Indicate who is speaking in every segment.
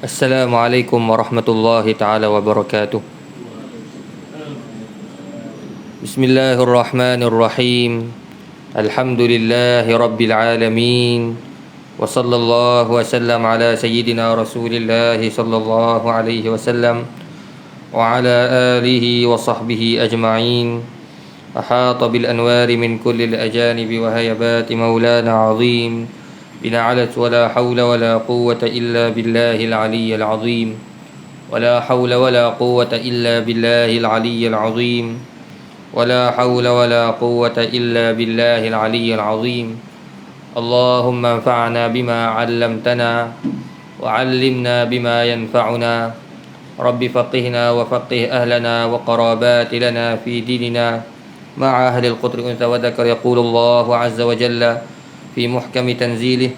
Speaker 1: Assalamualaikum warahmatullahi taala wabarakatuh. Bismillahirrahmanirrahim. Alhamdulillahi rabbil alamin. Wa sallallahu wa sallam ala sayyidina Rasulillah sallallahu alaihi wasallam wa ala alihi wa sahbihi ajma'in. Ahata bil anwari min kulli al ajanibi wa hayabati maulana azim. بنا علت ولا حول ولا قوة إلا بالله العلي العظيم ولا حول ولا قوة إلا بالله العلي العظيم ولا حول ولا قوة إلا بالله العلي العظيم اللهم انفعنا بما علمتنا وعلمنا بما ينفعنا رب فقهنا وفقه أهلنا وقرابات لنا في ديننا مع أهل القدر أنثى وذكر يقول الله عز وجل في محكم تنزيله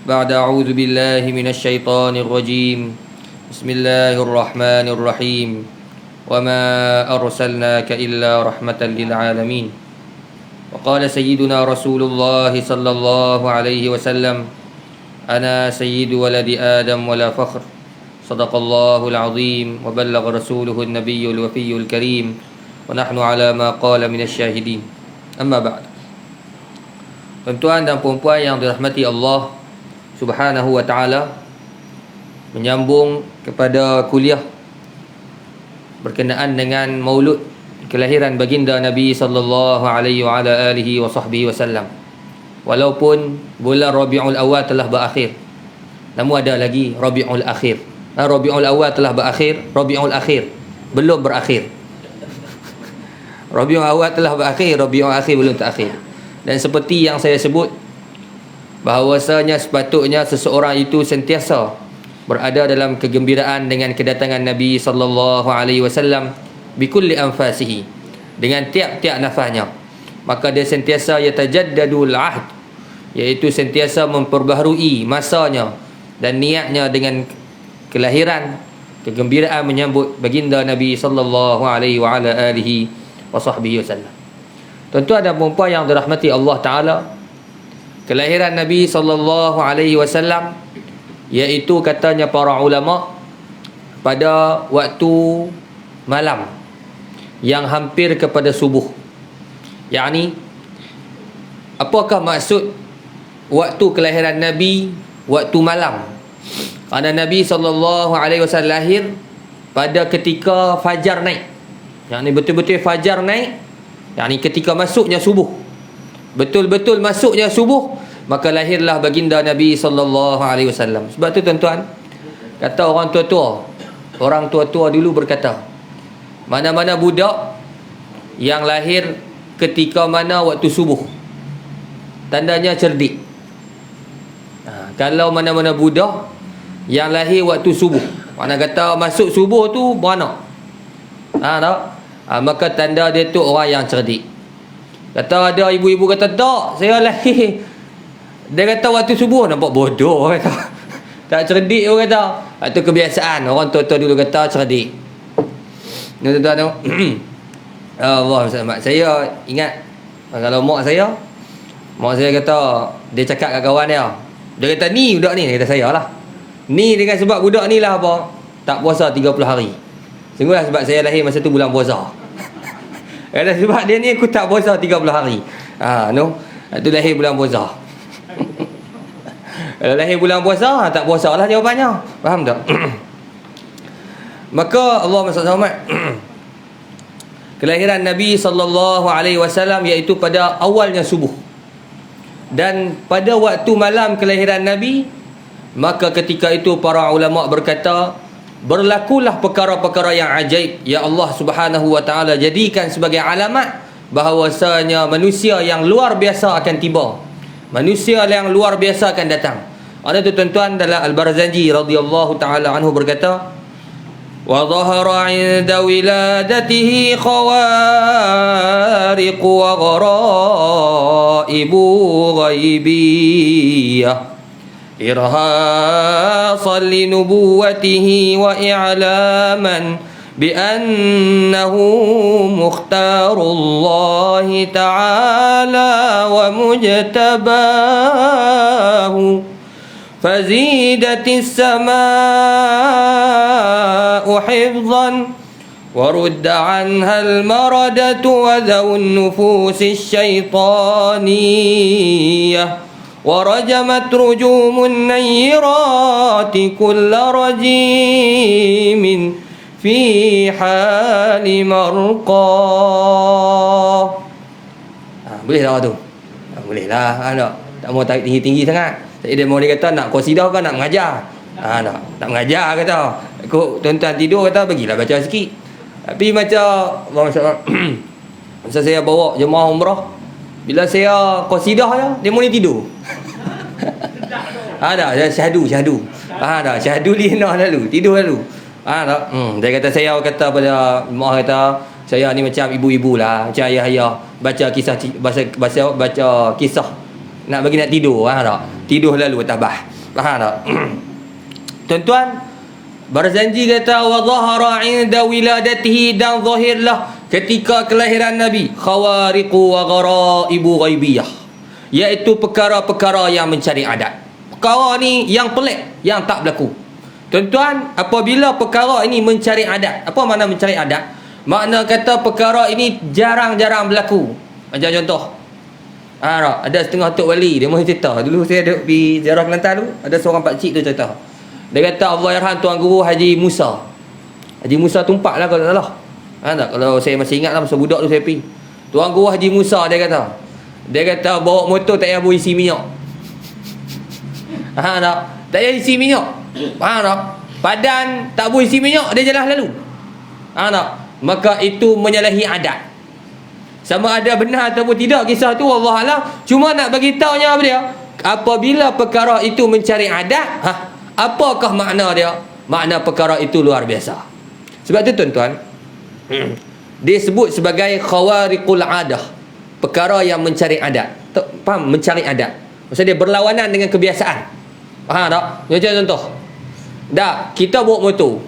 Speaker 1: بعد أعوذ بالله من الشيطان الرجيم بسم الله الرحمن الرحيم وما أرسلناك إلا رحمة للعالمين وقال سيدنا رسول الله صلى الله عليه وسلم أنا سيد ولد آدم ولا فخر صدق الله العظيم وبلغ رسوله النبي الوفي الكريم ونحن على ما قال من الشاهدين أما بعد. Tuan-tuan dan puan-puan yang dirahmati Allah Subhanahu wa ta'ala, menyambung kepada kuliah berkenaan dengan maulud kelahiran baginda Nabi sallallahu alaihi wa ala alihi wa sahbihi wasallam. Walaupun bulan Rabiul Awal telah berakhir, namun ada lagi Rabiul Akhir. Rabiul Awal telah berakhir, Rabiul Akhir belum berakhir. Rabiul Awal telah berakhir, Rabiul Akhir belum terakhir. Dan seperti yang saya sebut, bahawasanya sepatutnya seseorang itu sentiasa berada dalam kegembiraan dengan kedatangan Nabi sallallahu alaihi wasallam bikulli anfasihi, dengan tiap-tiap nafasnya. Maka dia sentiasa yatajaddadul ahd, iaitu sentiasa memperbaharui masanya dan niatnya dengan kelahiran, kegembiraan menyambut baginda Nabi sallallahu alaihi wa ala alihi wa sahbihi wasallam. Tuan-tuan dan puan-puan yang dirahmati Allah Ta'ala, kelahiran Nabi sallallahu alaihi wasallam iaitu katanya para ulama pada waktu malam yang hampir kepada subuh. Yakni, apakah maksud waktu kelahiran Nabi waktu malam? Kerana Nabi sallallahu alaihi wasallam lahir pada ketika fajar naik. Yakni betul-betul fajar naik, yakni ketika masuknya subuh, betul-betul masuknya subuh, maka lahirlah baginda Nabi sallallahu alaihi wasallam. Sebab tu tuan-tuan, kata orang tua-tua dulu berkata, mana-mana budak yang lahir ketika mana waktu subuh, tandanya cerdik. Kalau mana-mana budak yang lahir waktu subuh, mana kata masuk subuh tu beranak, tak? Maka tanda dia tu orang yang cerdik. Kata ada ibu-ibu kata, tak, saya lahir, dia kata waktu subuh, nampak bodoh kata. Tak cerdik orang kata. Itu kebiasaan orang tua-tua dulu kata cerdik. Tuan-tuan tu Allah, mak saya ingat, kalau mak saya kata, dia cakap kat kawan dia, dia kata ni budak ni, dia kata saya lah, ni dengan sebab budak ni lah apa, tak puasa 30 hari. Sungguhlah sebab saya lahir masa tu bulan puasa. Kata sebab dia ni aku tak puasa 30 hari. Itu lahir bulan puasa. Kalau lahir bulan puasa, tak puasa lah jawapannya. Faham tak? Maka Allah SWT kelahiran Nabi sallallahu alaihi wasallam iaitu pada awalnya subuh. Dan pada waktu malam kelahiran Nabi, maka ketika itu para ulama berkata, berlakulah perkara-perkara yang ajaib ya Allah Subhanahu wa ta'ala jadikan sebagai alamat bahawasanya manusia yang luar biasa akan tiba, manusia yang luar biasa akan datang. Ada tu tuan-tuan, dalam Al-Barzanji radhiyallahu ta'ala anhu berkata, wa dhahara 'inda wiladatihi khawariq wa gharaibu ghaibiyah إرهاصا لنبوته وإعلاما بأنه مختار الله تعالى ومجتباه فزيدت السماء حفظا ورد عنها المردة وذو النفوس الشيطانية ورجمت رجوم النيرات كل رجيم في حال مرقاه. Boleh lah tu. Boleh lah. Tak mau tarik tinggi-tinggi sangat. Jadi dia mau dia kata nak qasidah ke nak mengajar? Nak mengajar kata. Tuan-tuan tidur kata bagilah baca sikit. Tapi macam masa saya bawa jemaah umrah, bila saya qasidah dia mula tidur. Dah syahdu. Syahdu lina lalu, tidur lalu. Dia kata saya kata pada jemaah kata saya ni macam ibu-ibu lah, macam ayah-ayah baca kisah nak bagi nak tidur, tidur lalu tabah. Faham tak? Tuan-tuan, Barzanji kata wa dhahara 'inda wiladatihi, dan zahirlah ketika kelahiran Nabi khawariqu wa gharaibu ghaibiyah, iaitu perkara-perkara yang mencari adat. Perkara ni yang pelik, yang tak berlaku. Tuan-tuan, apabila perkara ini mencari adat, apa makna mencari adat? Makna kata perkara ini jarang-jarang berlaku. Macam contoh, ada setengah Tok Wali, dia mahu cerita. Dulu saya duduk di ziarah Kelantan tu, ada seorang pakcik tu cerita. Dia kata Allah yarham Tuan Guru Haji Musa. Haji Musa Tumpak lah kalau tak salah. Tak? Kalau saya masih ingat lah, masa budak tu saya pergi. Tuan Guru Haji Musa dia kata bawa motor tak payah isi minyak. Tak? Tak payah isi minyak. Tak? Padan tak boleh isi minyak, dia jalan lalu. Tak? Maka itu menyalahi adat. Sama ada benar ataupun tidak kisah tu Allah Alam. Cuma nak bagi tahunya apa dia? Apabila perkara itu mencari adat, apakah makna dia? Makna perkara itu luar biasa. Sebab tu tuan-tuan, dia sebut sebagai khawariqul adah, perkara yang mencari adat. Faham? Mencari adat, maksudnya dia berlawanan dengan kebiasaan. Faham tak? Macam contoh, kita bawa motor.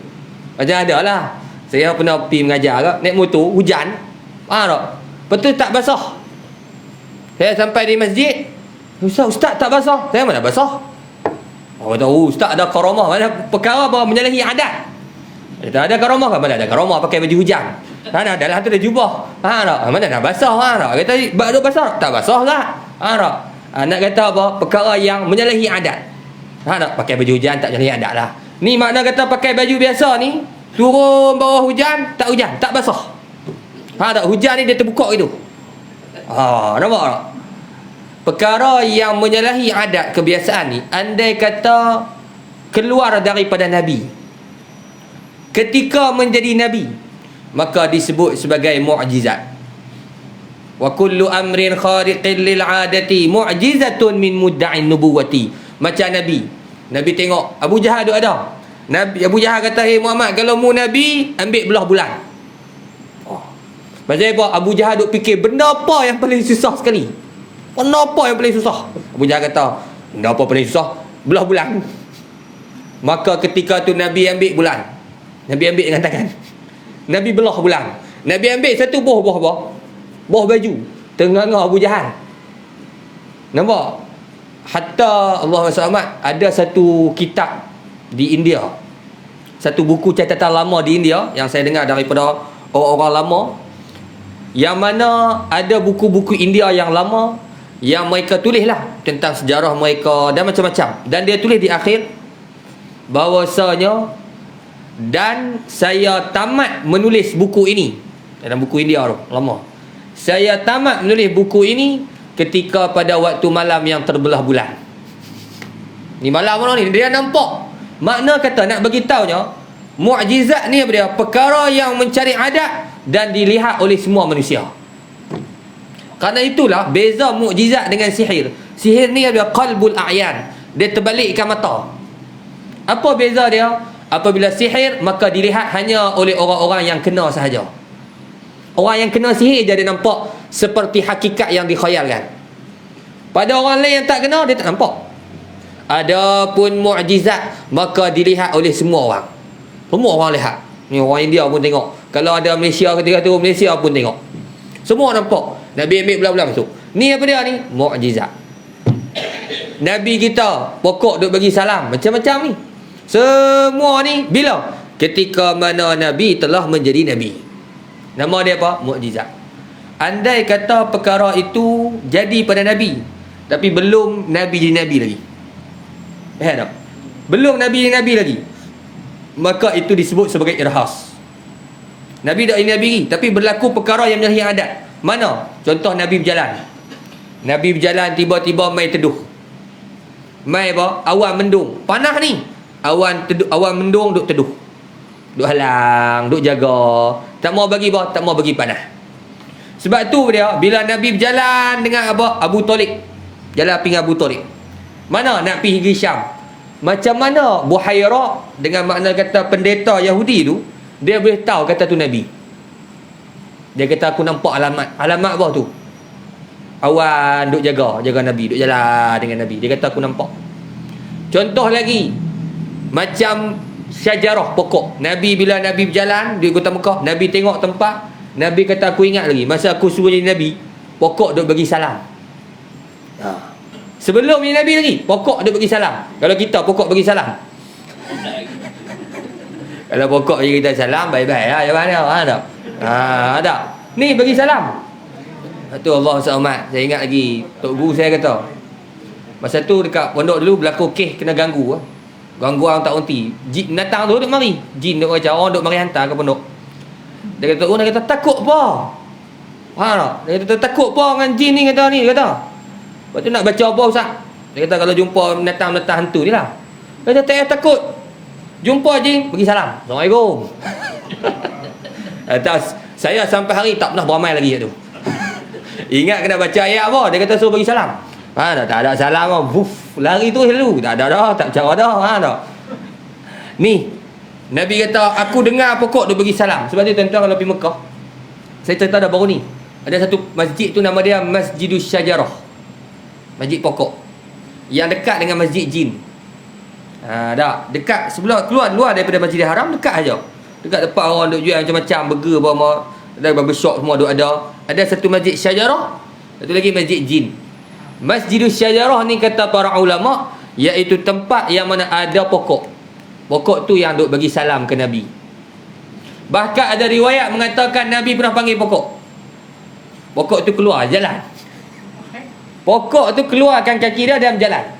Speaker 1: Macam ada lah, saya pernah pergi mengajar ke, naik motor, hujan. Faham tak? Betul tak basah. Saya sampai di masjid, Ustaz tak basah. Saya mana basah? Orang tahu Ustaz ada karamah. Mana perkara apa menyalahi adat. Kita ada karamah ke? Mana ada karamah pakai baju hujan. Dalam tu ada jubah. Mana dah basah. Kata bak basah. Tak basah tak? Nak kata apa? Perkara yang menyalahi adat. Pakai baju hujan tak menyalahi adat lah. Ni makna kata pakai baju biasa ni, turun bawah hujan, tak basah. Hujan ni dia terbuka gitu. Nampak tak? Perkara yang menyalahi adat kebiasaan ni, andai kata keluar daripada Nabi, ketika menjadi Nabi, maka disebut sebagai mu'jizat. Wa kullu amrin khariqin lil 'adati mu'jizatun min mudda'in nubuwati. Macam Nabi tengok Abu Jahal duk ada. Abu Jahal kata, "Hey Muhammad, kalau mu Nabi, ambil belah bulan." Macam apa? Abu Jahal duk fikir, benda apa yang paling susah sekali? Benda apa yang paling susah? Abu Jahal kata, benda apa paling susah? Belah bulan. Maka ketika tu Nabi ambil bulan. Nabi ambil dengan tangan. Nabi belah bulan. Nabi ambil satu boh baju. Tengah-tengah Abu Jahal. Nampak? Hatta Allah SWT ada satu kitab di India. Satu buku catatan lama di India yang saya dengar daripada orang-orang lama, yang mana ada buku-buku India yang lama yang mereka tulis lah tentang sejarah mereka dan macam-macam. Dan dia tulis di akhir bahawasanya, dan saya tamat menulis buku ini, dalam buku India tu lama, saya tamat menulis buku ini ketika pada waktu malam yang terbelah bulan. Ni malam mana ni? Dia nampak. Makna kata nak bagi taunya, mukjizat ni apa dia? Perkara yang mencari adat dan dilihat oleh semua manusia. Karena itulah beza mukjizat dengan sihir. Sihir ni adalah qalbul a'yan, dia terbalikkan mata. Apa beza dia? Apabila sihir, maka dilihat hanya oleh orang-orang yang kena sahaja. Orang yang kena sihir je dia nampak seperti hakikat yang dikhayalkan. Pada orang lain yang tak kena, dia tak nampak. Adapun mukjizat, maka dilihat oleh semua orang. Semua orang lihat. Ni orang India pun tengok. Kalau ada Malaysia ketika tu, Malaysia pun tengok. Semua nampak. Nabi ambil belah-belah masuk. Ni apa dia ni? Mukjizat. Nabi kita pokok duk bagi salam macam-macam ni. Semua ni bila? Ketika mana Nabi telah menjadi Nabi. Nama dia apa? Mukjizat. Andai kata perkara itu jadi pada Nabi, tapi belum Nabi jadi Nabi lagi. Tak? Belum Nabi jadi Nabi lagi, maka itu disebut sebagai irhas. Nabi dah jadi Nabi lagi, tapi berlaku perkara yang menyalahi adat. Mana? Contoh Nabi berjalan. Nabi berjalan tiba-tiba mai teduh. Mai apa? Awan mendung. Panas ni. Awan mendung duk teduh. Duk halang, duk jaga. Tak mau bagi apa? Tak mau bagi panas. Sebab tu dia bila Nabi berjalan dengan Abu Talib. Jalan pergi Abu Talib. Mana nak pergi Syam? Macam mana Buhaira dengan makna kata pendeta Yahudi tu, dia boleh tahu kata tu Nabi. Dia kata aku nampak alamat. Alamat apa tu? Awan duk jaga Nabi, duk jalan dengan Nabi. Dia kata aku nampak. Contoh lagi, macam syajarah pokok. Nabi bila Nabi berjalan di kota Mekah, Nabi tengok tempat, Nabi kata aku ingat lagi masa aku suruh jadi Nabi, pokok duk bagi salam. Sebelum jadi Nabi lagi, pokok duk bagi salam. Kalau kita pokok bagi salam. Kalau pokok bagi kita salam, baik-baik lah. Macam mana? Ada. Ada. Ni bagi salam. Tu Allah SWT. Saya ingat lagi tok guru saya kata, masa tu dekat pondok dulu berlaku kes kena ganggu. Ganggu orang tak henti. Jin datang tu duk mari. Jin duk macam orang duk mari hantar ke pondok. Dia kata, dia kata takut apa? Tak? Dia kata takut apa dengan jin ni kata ni kata. Lepas tu nak baca apa Ustaz? Dia kata kalau jumpa datang hantu ni lah. Dia kata tak payah takut. Jumpa jin, bagi salam. Assalamualaikum. Atas saya sampai hari tak pernah beramai lagi tu. Ingat kena baca ayat apa? Dia kata suruh bagi salam. Tak ada salam apa. Buf, lari tu selalu. Tak ada dah, tak cara dah. Tak. Ni Nabi kata aku dengar pokok dia bagi salam. Sebab tu tuan-tuan kalau pergi Mekah, saya cerita dah baru ni, ada satu masjid tu nama dia Masjidus Syajarah. Masjid pokok yang dekat dengan Masjid Jin. Dah dekat sebelah keluar daripada Masjidil Haram, dekat aja. Dekat tempat orang duk jual macam-macam burger apa, ada barbershop semua duk ada. Ada satu Masjid Syajarah, satu lagi Masjid Jin. Masjidus Syajarah ni kata para ulama, iaitu tempat yang mana ada pokok. Pokok tu yang duk bagi salam ke Nabi. Bahkan ada riwayat mengatakan Nabi pernah panggil pokok. Pokok tu keluar jalan. Pokok tu keluarkan kaki dia dan berjalan.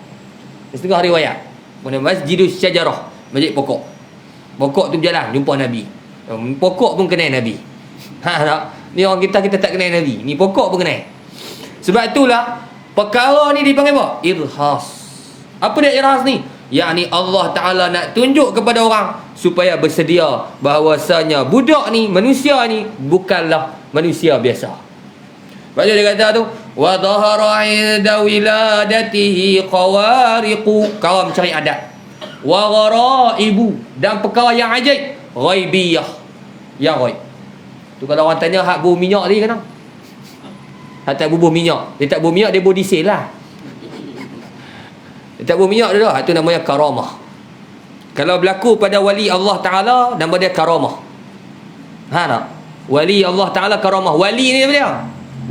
Speaker 1: Setengah riwayat. Masjidus Syajarah, masjid pokok. Pokok tu berjalan jumpa Nabi. Pokok pun kenal Nabi. Tak? Ni orang kita tak kenal Nabi. Ni pokok pun kenal. Sebab itulah perkara ni dipanggil apa? Irhas. Apa dia irhas ni? Yakni Allah Ta'ala nak tunjuk kepada orang supaya bersedia bahawasanya budak ni, manusia ni bukanlah manusia biasa. Sebab dia kata tu, wa dhahara 'inda wiladatihi qawariqu, kaum cari adat, wa gharaibu, dan perkara yang ajaib, ghaibiyah, yang ghaib. Tu kalau orang tanya hak bubuh minyak tadi kan? Hak tak bubuh minyak. Dia tak bubuh minyak, dia bubuh diesel lah. Dia tak bubuh minyak dia dah. Itu namanya karamah. Kalau berlaku pada wali Allah Ta'ala, nama dia karamah. Tak? Wali Allah Ta'ala karamah. Wali ni siapa dia?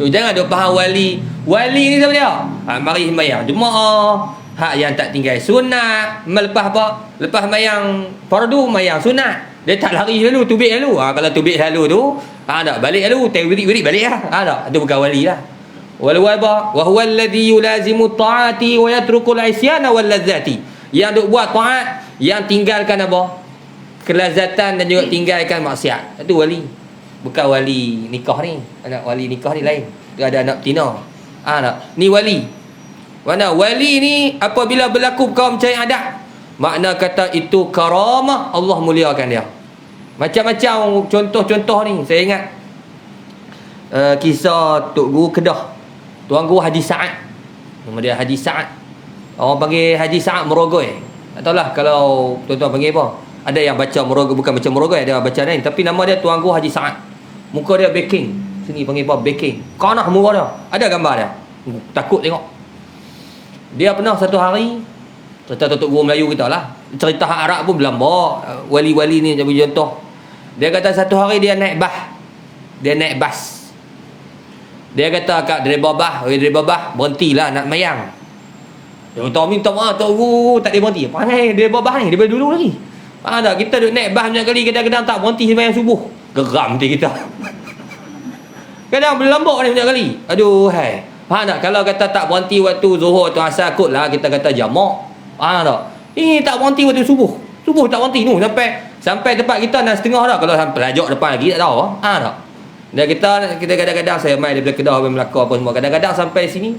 Speaker 1: Jangan duk faham wali. Wali ni siapa dia? Mari sembahyang Jumaat. Hak yang tak tinggal sunat. Melepas apa? Lepas mayang fardu, mayang sunat. Dia tak lari lalu, tubik lalu. Kalau tubik lalu tu, tak balik lalu, wirid balik lah. Tak, itu bukan wali lah. Wal waba wa huwa alladhi yulazimu ta'ati wa yatrukul isyana wal ladzati. Yang duk buat taat, yang tinggalkan apa? Kelazatan dan juga tinggalkan maksiat. Itu wali. Bukan wali nikah ni. Anak wali nikah ni lain. Dia ada anak betina. Tak. Ni wali. Mana wali ni apabila berlaku kaum cari adat, makna kata itu karamah, Allah muliakan dia. Macam-macam contoh-contoh ni. Saya ingat kisah Tok Guru Kedah, Tuan Guru Haji Sa'ad. Nama dia Haji Sa'ad. Orang panggil Haji Sa'ad Merogoi. Tak tahulah kalau tuan-tuan panggil apa. Ada yang baca Merogoi, bukan macam Merogoi, ada baca lain. Tapi nama dia Tuan Guru Haji Sa'ad. Muka dia baking. Sini panggil apa? Baking. Kanah muka dia. Ada gambar dia. Takut tengok. Dia pernah satu hari, cerita Tok Guru Melayu kita lah, cerita hak Arab pun berlambak. Wali-wali ni jadi contoh. Dia kata satu hari dia naik bas. Dia kata kat driver bas, berhentilah nak mayang. Dia kata minta maaf Tok Guru, tak dia berhenti. Pandai dia bawa bah ni daripada dulu lagi. Faham tak? Kita duk naik bah banyak kali, kadang-kadang tak berhenti sembahyang subuh. Geram hati kita. Kadang berlambak ni banyak kali. Aduh hai. Faham tak? Kalau kata tak berhenti waktu Zuhur tu asar kot lah, kita kata jamak. Faham tak? Ini tak berhenti waktu subuh. Subuh tak berhenti tu sampai tempat kita 6.30 dah. Kalau sampai lajak depan lagi tak tahu. Faham tak? Dan kita kadang-kadang saya mai daripada Kedah sampai Melaka apa semua. Kadang-kadang sampai sini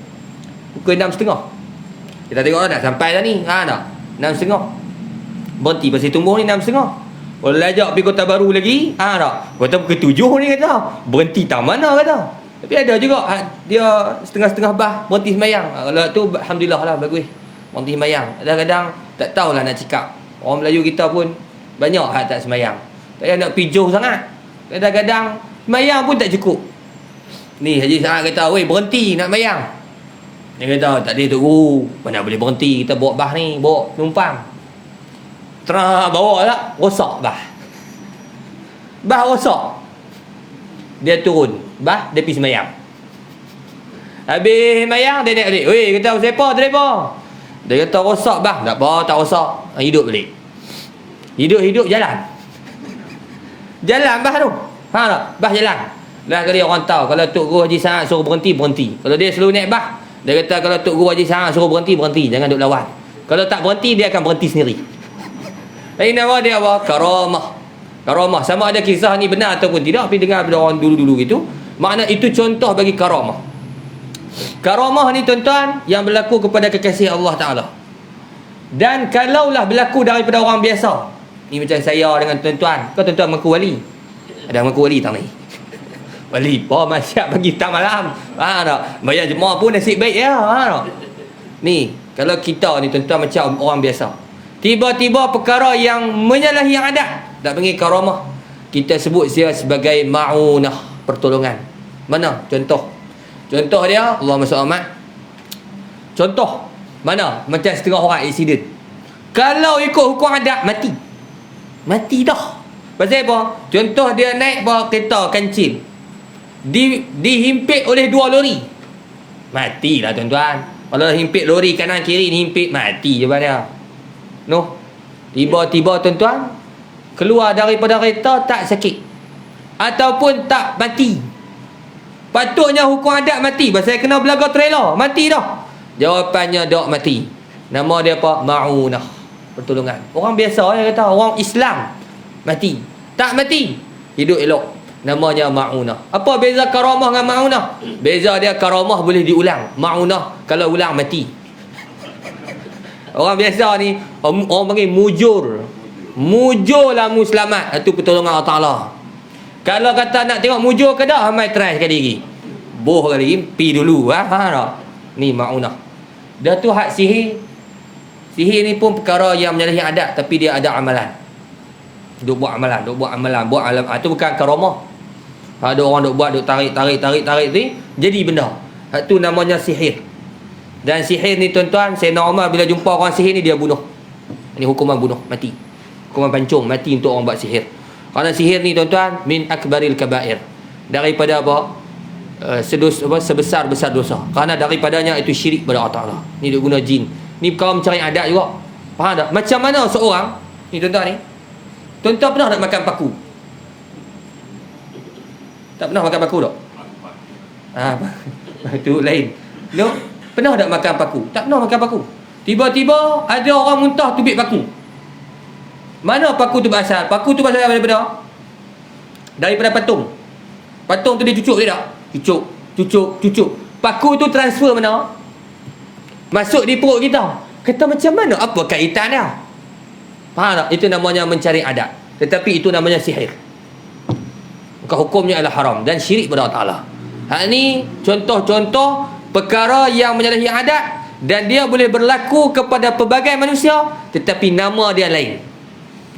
Speaker 1: pukul 6.30. Kita tengok dah sampai dah ni. Faham tak? 6.30. Berhenti pasal tumbuh ni 6.30. Kalau lajak pergi Kota Baru lagi, tak? Kota pukul 7 ni kata. Berhenti tak mana kata. Tapi ada juga dia setengah-setengah bah berhenti sembahyang. Kalau tu alhamdulillah lah bagus. Berhenti sembahyang. Kadang-kadang tak tahulah nak cakap. Orang Melayu kita pun banyak hak tak sembahyang. Tak payah nak pijuh sangat. Kadang-kadang sembahyang pun tak cukup. Ni Haji Sa'ad kata, "Weh, berhenti nak sembahyang." Dia kata, "Tak ada Tok Guru. Mana boleh berhenti, kita bawa bah ni, bawa penumpang." Terang bawa tak, rosak bah. Bah rosak. Dia turun, bah dia pergi sembahyang. Habis sembahyang dia naik balik. "Weh," kata, "siapa driver?" Dia kata, "Rosak bah." "Tak apa, tak rosak." Hidup balik. Hidup jalan. Jalan bah tu. Faham tak? Bah jalan. Lah kali orang tahu kalau Tok Guru Haji Sa'ad suruh berhenti. Kalau dia selalu naik bah, dia kata kalau Tok Guru Haji Sa'ad suruh berhenti, jangan duk lawan. Kalau tak berhenti, dia akan berhenti sendiri. Ini nama dia apa? Karamah. Sama ada kisah ni benar ataupun tidak, tapi dengar daripada orang dulu-dulu gitu. Makna itu contoh bagi karamah. Karamah ni tuan-tuan yang berlaku kepada kekasih Allah Ta'ala. Dan kalaulah berlaku daripada orang biasa, ni macam saya dengan tuan-tuan. Kau tuan-tuan mengaku wali? Ada mengaku wali tak ni? Wali apa? Masyarakat bagi tak malam. Faham tak? Bayar jemaah pun nasib baik ya. Faham tak? Ni, kalau kita ni tuan-tuan macam orang biasa, tiba-tiba perkara yang menyalahi adat, tak panggil karamah, kita sebut dia sebagai ma'unah, pertolongan. Mana contoh dia? Allahumma salli Ahmad. Contoh mana? Macam setengah orang aksiden, kalau ikut hukum adat mati dah. Pasal apa? Contoh dia naik bawa kereta kancil, dihimpit oleh 2 lori, matilah tuan-tuan. Kalau himpit lori kanan kiri, himpit, mati je dia. No. Tiba-tiba tuan-tuan keluar daripada kereta tak sakit ataupun tak mati. Patutnya hukum adat mati, pasal kena belaga trailer, mati dah. Jawapannya tak mati. Nama dia apa? Ma'unah, pertolongan. Orang biasa dia kata, orang Islam mati. Tak mati, hidup elok. Namanya ma'unah. Apa beza karamah dengan ma'unah? Beza dia karamah boleh diulang, ma'unah kalau ulang mati. Orang biasa ni orang panggil mujur lah selamat. Itu pertolongan Allah Ta'ala. Kalau kata nak tengok mujur ke dah, hamai try sekali lagi, boh kali lagi, pi dulu tak? Ni ma'unah. Dah tu hak sihir. Sihir ni pun perkara yang menyalahi adat, tapi dia ada amalan. Duk buat amalan. Itu bukan karamah. Ada orang duk buat, duk tarik ni, jadi benda. Itu namanya sihir. Dan sihir ni tuan-tuan, Sayyidina Umar bila jumpa orang sihir ni, dia bunuh. Ini hukuman bunuh, mati. Hukuman pancung, mati untuk orang buat sihir. Kerana sihir ni tuan-tuan, min akbaril kabair. Daripada apa? Sebesar-besar dosa. Kerana daripadanya itu syirik pada Allah Ta'ala. Ni dia guna jin. Ni perkara mencari adat juga. Faham tak? Macam mana seorang ni tuan-tuan ni? Tuan-tuan pernah tak makan paku? Tak pernah makan paku tak? Itu lain. No? Pernah tak makan paku? Tak pernah makan paku. Tiba-tiba ada orang muntah tubik paku. Mana paku tu berasal? Paku tu berasal daripada patung. Patung tu dia cucuk dia tak? Cucuk. Paku tu transfer mana? Masuk di perut kita. Kata macam mana? Apa kaitan dia? Faham tak? Itu namanya mencari adat. Tetapi itu namanya sihir. Maka hukumnya adalah haram dan syirik pada Allah Ta'ala. Hal ni contoh-contoh perkara yang menyalahi adat, dan dia boleh berlaku kepada pelbagai manusia, tetapi nama dia lain.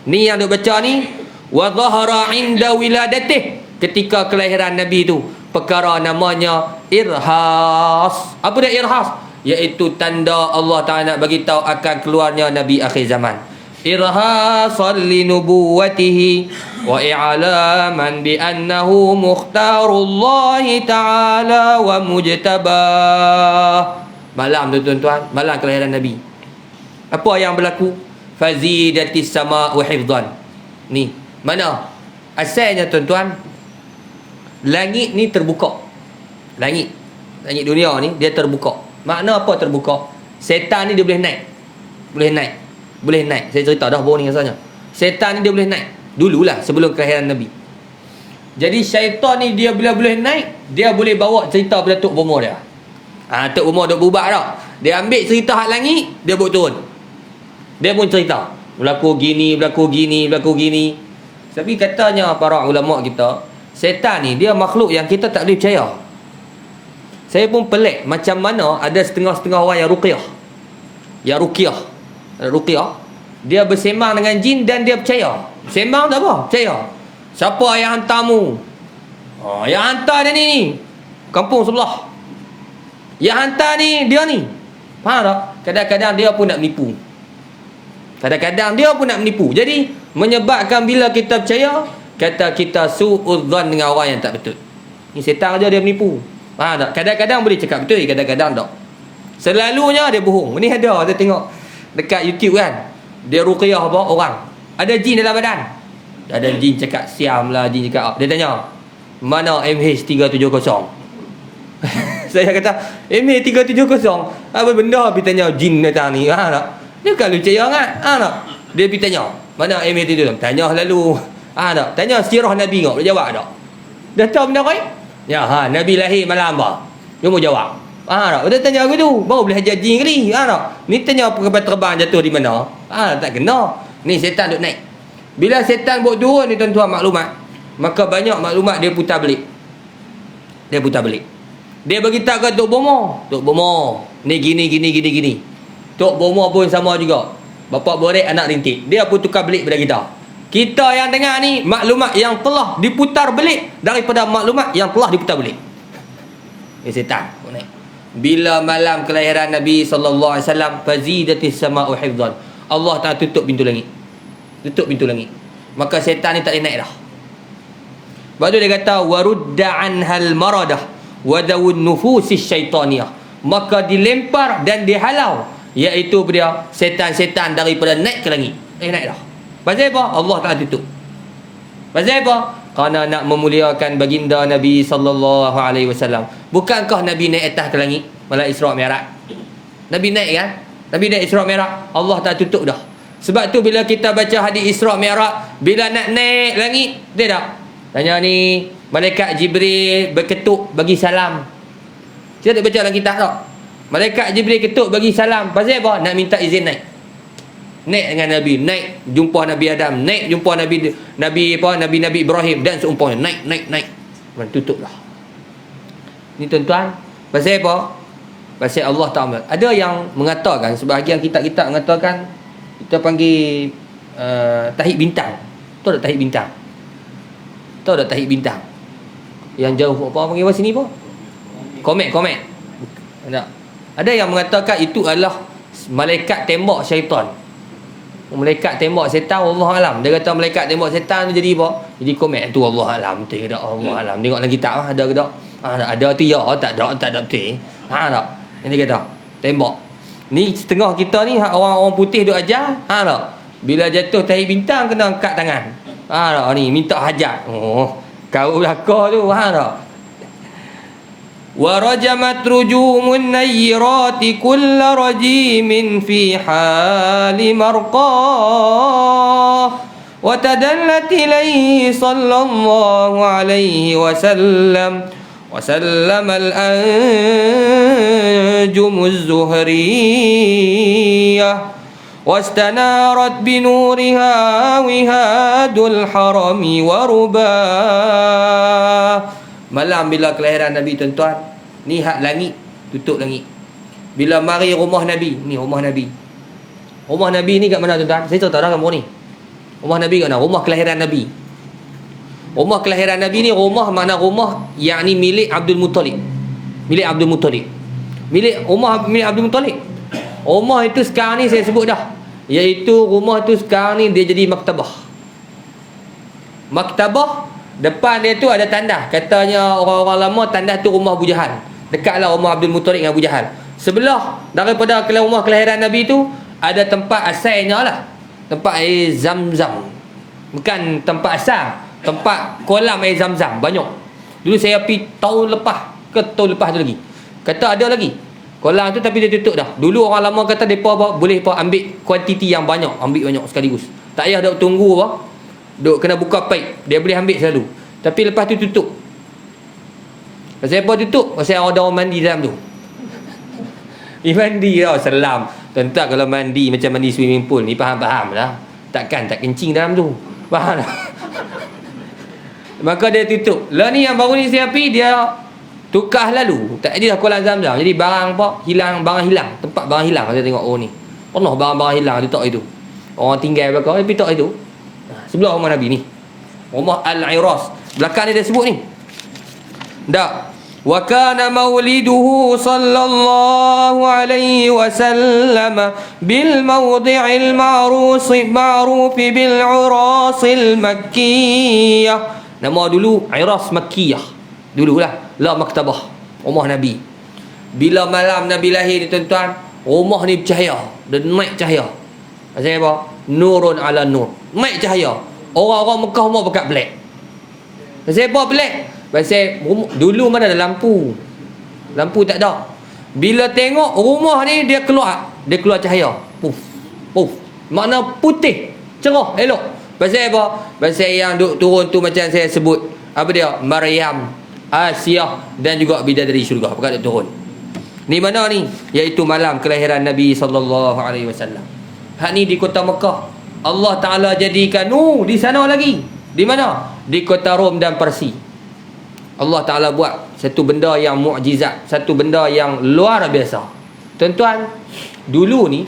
Speaker 1: Ni yang duk baca ni, wa dhahara inda wiladatih, ketika kelahiran Nabi tu, perkara namanya irhas. Apa dia irhas? Iaitu tanda Allah Ta'ala nak bagi tahu akan keluarnya Nabi akhir zaman. Irhasan li nubuwatihi wa i'laman bi annahu mukhtarullahi ta'ala wa mujtabah. Malam tu tuan-tuan, malam kelahiran Nabi. Apa yang berlaku? Fazidatis sama'u hifdhan. Ni, mana? Asalnya tuan-tuan, langit ni terbuka. Langit dunia ni dia terbuka. Makna apa terbuka? Setan ni dia boleh naik. Boleh naik. Saya cerita dah baru ni rasanya. Setan ni dia boleh naik. Dululah sebelum kelahiran Nabi. Jadi syaitan ni dia bila boleh naik, dia boleh bawa cerita pada Tok Bomo dia. Tok Bomo duk berubah dah. Dia ambil cerita hak langit, dia buat turun. Dia pun cerita. Berlaku gini. Tapi katanya para ulama kita, setan ni dia makhluk yang kita tak boleh percaya. Saya pun pelik macam mana ada setengah-setengah orang yang ruqyah. Dia bersemang dengan jin dan dia percaya. Sembang tak apa, percaya. Siapa yang hantarmu? Yang hantar dia ni. Kampung sebelah. Yang hantar ni, dia ni. Faham tak? Kadang-kadang dia pun nak menipu. Jadi, menyebabkan bila kita percaya, kata kita su'udzan dengan orang yang tak betul. Ni setan aja dia menipu. Faham tak? Kadang-kadang boleh cakap betul, kadang-kadang tak. Selalunya dia bohong. Ni ada, saya tengok dekat YouTube kan. Dia ruqyah apa? Orang. Ada jin dalam badan. Ada jin cakap siam lah, jin cakap. Dia tanya, mana MH370? Saya kata, MH370? Apa benda? Pergi tanya jin datang ni. Tak? Dia kalau percaya kan? Tak? Dia pergi tanya, mana MH370? Tanya lalu. Tak? Tanya sirah Nabi tengok. Dia jawab tak? Dah tahu benda kau? Ya, Nabi lahir malam apa? Dia mau jawab. Tak? Dia tanya aku tu. Baru boleh hajar jin kali. Tak? Ni tanya kapal terbang jatuh di mana? Tak kena. Ni setan duk naik. Bila setan buat turun ni tuan-tuan maklumat, maka banyak maklumat dia putar balik. Dia beritahu ke Tok Bomo, ni gini. Tok Bomo pun sama juga. Bapa borek anak rintik. Dia pun tukar balik pada kita. Kita yang dengar ni maklumat yang telah diputar balik daripada maklumat yang telah diputar balik. Setan naik. Bila malam kelahiran Nabi sallallahu alaihi wasallam, fazidatis sama'u hifdhan. Allah Taala tutup pintu langit. Maka setan ni tak boleh naik dah. Lepas tu dia kata warudda anhal maradah wa dawun nufusis syaitaniyah. Maka dilempar dan dihalau, iaitu dia setan-setan daripada naik ke langit. Naik dah. Pasal apa? Allah Taala tutup. Pasal apa? Kerana nak memuliakan baginda Nabi sallallahu alaihi wasallam. Bukankah Nabi naik atas ke langit malam Isra' Mi'raj? Nabi naik kan? Nabi naik Isra' Mi'raj. Allah Taala tutup dah. Sebab tu bila kita baca hadis Isra' Mi'raj, bila nak naik langit, dia tak? Tanya ni, malaikat Jibril berketuk bagi salam. Kita tak baca dalam kitab tak? Malaikat Jibril ketuk bagi salam. Pasal apa? Nak minta izin naik. Naik dengan Nabi, naik jumpa Nabi Adam, naik jumpa Nabi Ibrahim dan seumpamanya. Naik. Tutup dah. Ni tuan-tuan, pasal apa? Pasal Allah Ta'ala. Ada yang mengatakan, sebahagian kitab-kitab mengatakan, kita panggil tahib bintang. Tahu tak tahib bintang? Yang jauh apa panggil sini apa? Komet. Ada yang mengatakan itu adalah malaikat tembak syaitan. Malaikat tembak setan, Allah alam. Dia kata malaikat tembak setan tu jadi apa? Jadi komet tu, Allah alam. Betul ke tak? Allah alam. Tengok dalam kitab ada ke tak? Ada tu ya, tak ada betul. Tak. Ini kata tembak. Ni setengah kita ni orang putih duk ajar. Tak. Bila jatuh tahib bintang kena angkat tangan. Tak. Ni minta hajat. Kau belaka tu. Tak. ورجمت رجوم النيرات كل رجيم في حال مرقاه وتدلت إليه صلى الله عليه وسلم الأنجم الزهرية واستنارت بنورها وهاد الحرم ورباه. Malam bila kelahiran Nabi tuan-tuan, ni hak langit, tutup langit. Bila mari rumah Nabi, ni rumah Nabi. Rumah Nabi ni kat mana tuan-tuan? Saya cerita dah kamu ni. Rumah Nabi kat mana? Rumah kelahiran Nabi. Rumah kelahiran Nabi ni rumah mana rumah yang ni milik Abdul Muttalib. Milik Abdul Muttalib. Milik Abdul Muttalib. Rumah itu sekarang ni saya sebut dah. Iaitu rumah tu sekarang ni dia jadi maktabah. Maktabah, depan dia tu ada tandas. Katanya orang-orang lama tandas tu rumah Abu Jahal. Dekatlah rumah Abdul Muttalib dengan Abu Jahal. Sebelah daripada rumah kelahiran Nabi tu ada tempat asalnya lah, tempat air Zam-Zam. Bukan tempat asal, tempat kolam air Zam-Zam banyak. Dulu saya pergi tahun lepas ke tahun lepas tu lagi, kata ada lagi kolam tu tapi dia tutup dah. Dulu orang lama kata mereka boleh ambil kuantiti yang banyak, ambil banyak sekaligus, tak payah duk tunggu apa, duk kena buka pipe, dia boleh ambil selalu. Tapi lepas tu tutup. Pasal apa tutup? Pasal ada orang mandi dalam tu. Mandi lah, selam. Tentu kalau mandi macam mandi swimming pool ni faham-faham lah. Takkan tak kencing dalam tu. Faham tak? Maka dia tutup. Lah ni yang baru ni saya pergi, dia tukar lalu. Tak ada dah kolam Zam-Zam. Jadi barang apa? Hilang, barang hilang. Tempat barang hilang. Saya tengok ni. Pernah barang-barang hilang dia tak itu. Orang tinggal belakang tapi tak itu. Sebelah rumah Nabi ni. Rumah Al-Iras. Belakang ni dia sebut ni. Tak. Wa kana mauliduhu sallallahu alaihi wasallam bil mawdi'il ma'ruf bil urasil makkiyah. Nama dulu Iras Makkiyah. Dululah, la maktabah. Rumah Nabi. Bila malam Nabi lahir ni tuan-tuan, rumah ni bercahaya, dan naik cahaya. Pasal apa? Nurun ala nur. Naik cahaya. Orang-orang Mekah mau pakai black. Pasal apa black? Pasal dulu mana ada lampu. Lampu tak ada. Bila tengok rumah ni dia keluar cahaya. Puf. Puf. Makna putih, cerah, elok. Pasal apa? Pasal yang duk turun tu macam saya sebut. Apa dia? Maryam, Asiah dan juga bidadari syurga. Pakai duk turun. Ni mana ni? Iaitu malam kelahiran Nabi sallallahu alaihi wasallam. Hak ni di kota Mekah. Allah Taala jadikan di sana lagi. Di mana? Di kota Rom dan Parsi. Allah Ta'ala buat satu benda yang mukjizat, satu benda yang luar biasa. Tuan-tuan, dulu ni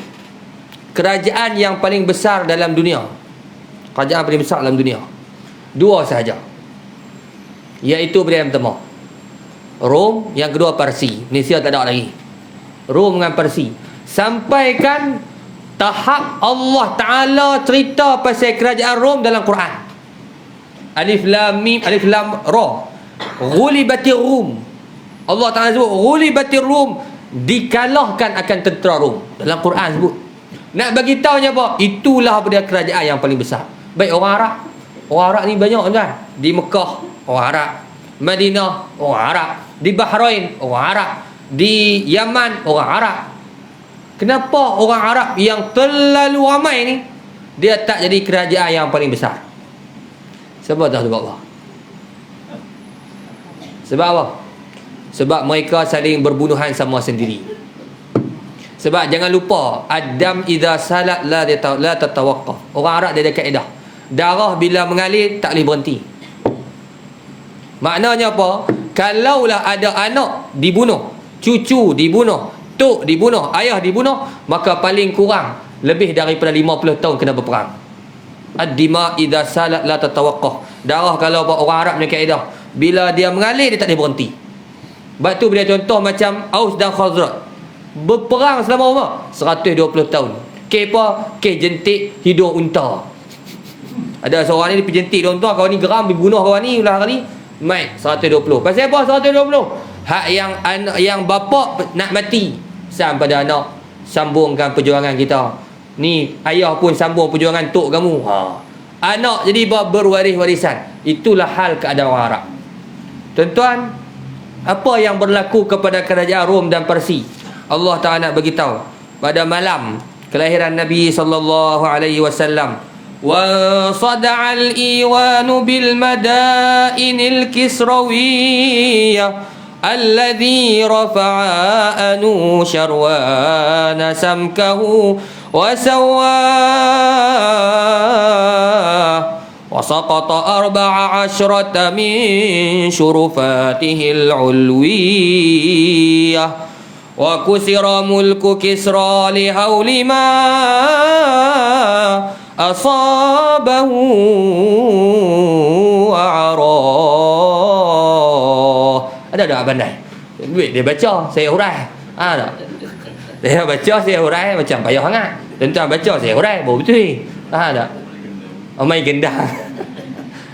Speaker 1: kerajaan yang paling besar dalam dunia, kerajaan paling besar dalam dunia, dua sahaja, iaitu benda yang pertama Rom, yang kedua Parsi. Malaysia tak ada lagi. Rom dengan Parsi. Sampaikan tahap Allah Ta'ala cerita pasal kerajaan Rom dalam Quran. Alif Lam Mim, Alif Lam Ra. Ghulibatir Rum. Allah Ta'ala sebut Ghulibatir Rum, dikalahkan akan tentera Rom. Dalam Quran sebut. Nak bagi tahunya apa? Itulah benda kerajaan yang paling besar. Baik orang Arab. Orang Arab ni banyak kan? Di Mekah orang Arab, Madinah orang Arab, di Bahrain orang Arab, di Yaman orang Arab. Kenapa orang Arab yang terlalu ramai ni dia tak jadi kerajaan yang paling besar? Sebab dah sebab apa? Sebab apa? Sebab mereka saling berbunuhan sama sendiri. Sebab jangan lupa, Adam idza salat la tatawaqqaf. Orang Arab dia ada kaedah. Darah bila mengalir tak boleh berhenti. Maknanya apa? Kalaulah ada anak dibunuh, cucu dibunuh, tok dibunuh, ayah dibunuh, maka paling kurang lebih daripada 50 tahun kena berperang. Ad-dima idza salat la tatawaqqaf. Darah kalau orang Arab punya kaedah, bila dia mengalir dia tak boleh berhenti. Sebab tu bila contoh macam Aus dan Khazraj berperang selama 120 tahun. Kes apa? Kes jentik hidung unta. Ada seorang ni dia pergi jentik hidung unta, kawan ni geram, dia bunuh kawan ni, ulah kali mai 120. Pasal apa 120? Hak yang bapa nak mati, sam pada anak, sambungkan perjuangan kita. Ni ayah pun sambung perjuangan tok kamu. Anak jadi berwaris-warisan. Itulah hal keadaan orang Arab. Tuan-tuan, apa yang berlaku kepada kerajaan Rom dan Parsi? Allah Ta'ala nak beritahu pada malam kelahiran Nabi sallallahu alaihi wasallam. Wa sada'al iwanu bil madainil kisrawiyah alladhi rafa'a anu syarwana samkahu wa sawwah وسقط 14 من شرفاته العلوية وكسر ملك كسرى لهول ما أصابه وعراه. Ada tak pandai? Duit dia baca, saya hurai. Tak? Dia baca, saya hurai macam payah sangat. Tentang baca, saya hurai, baru betul. Tak? Main gendang.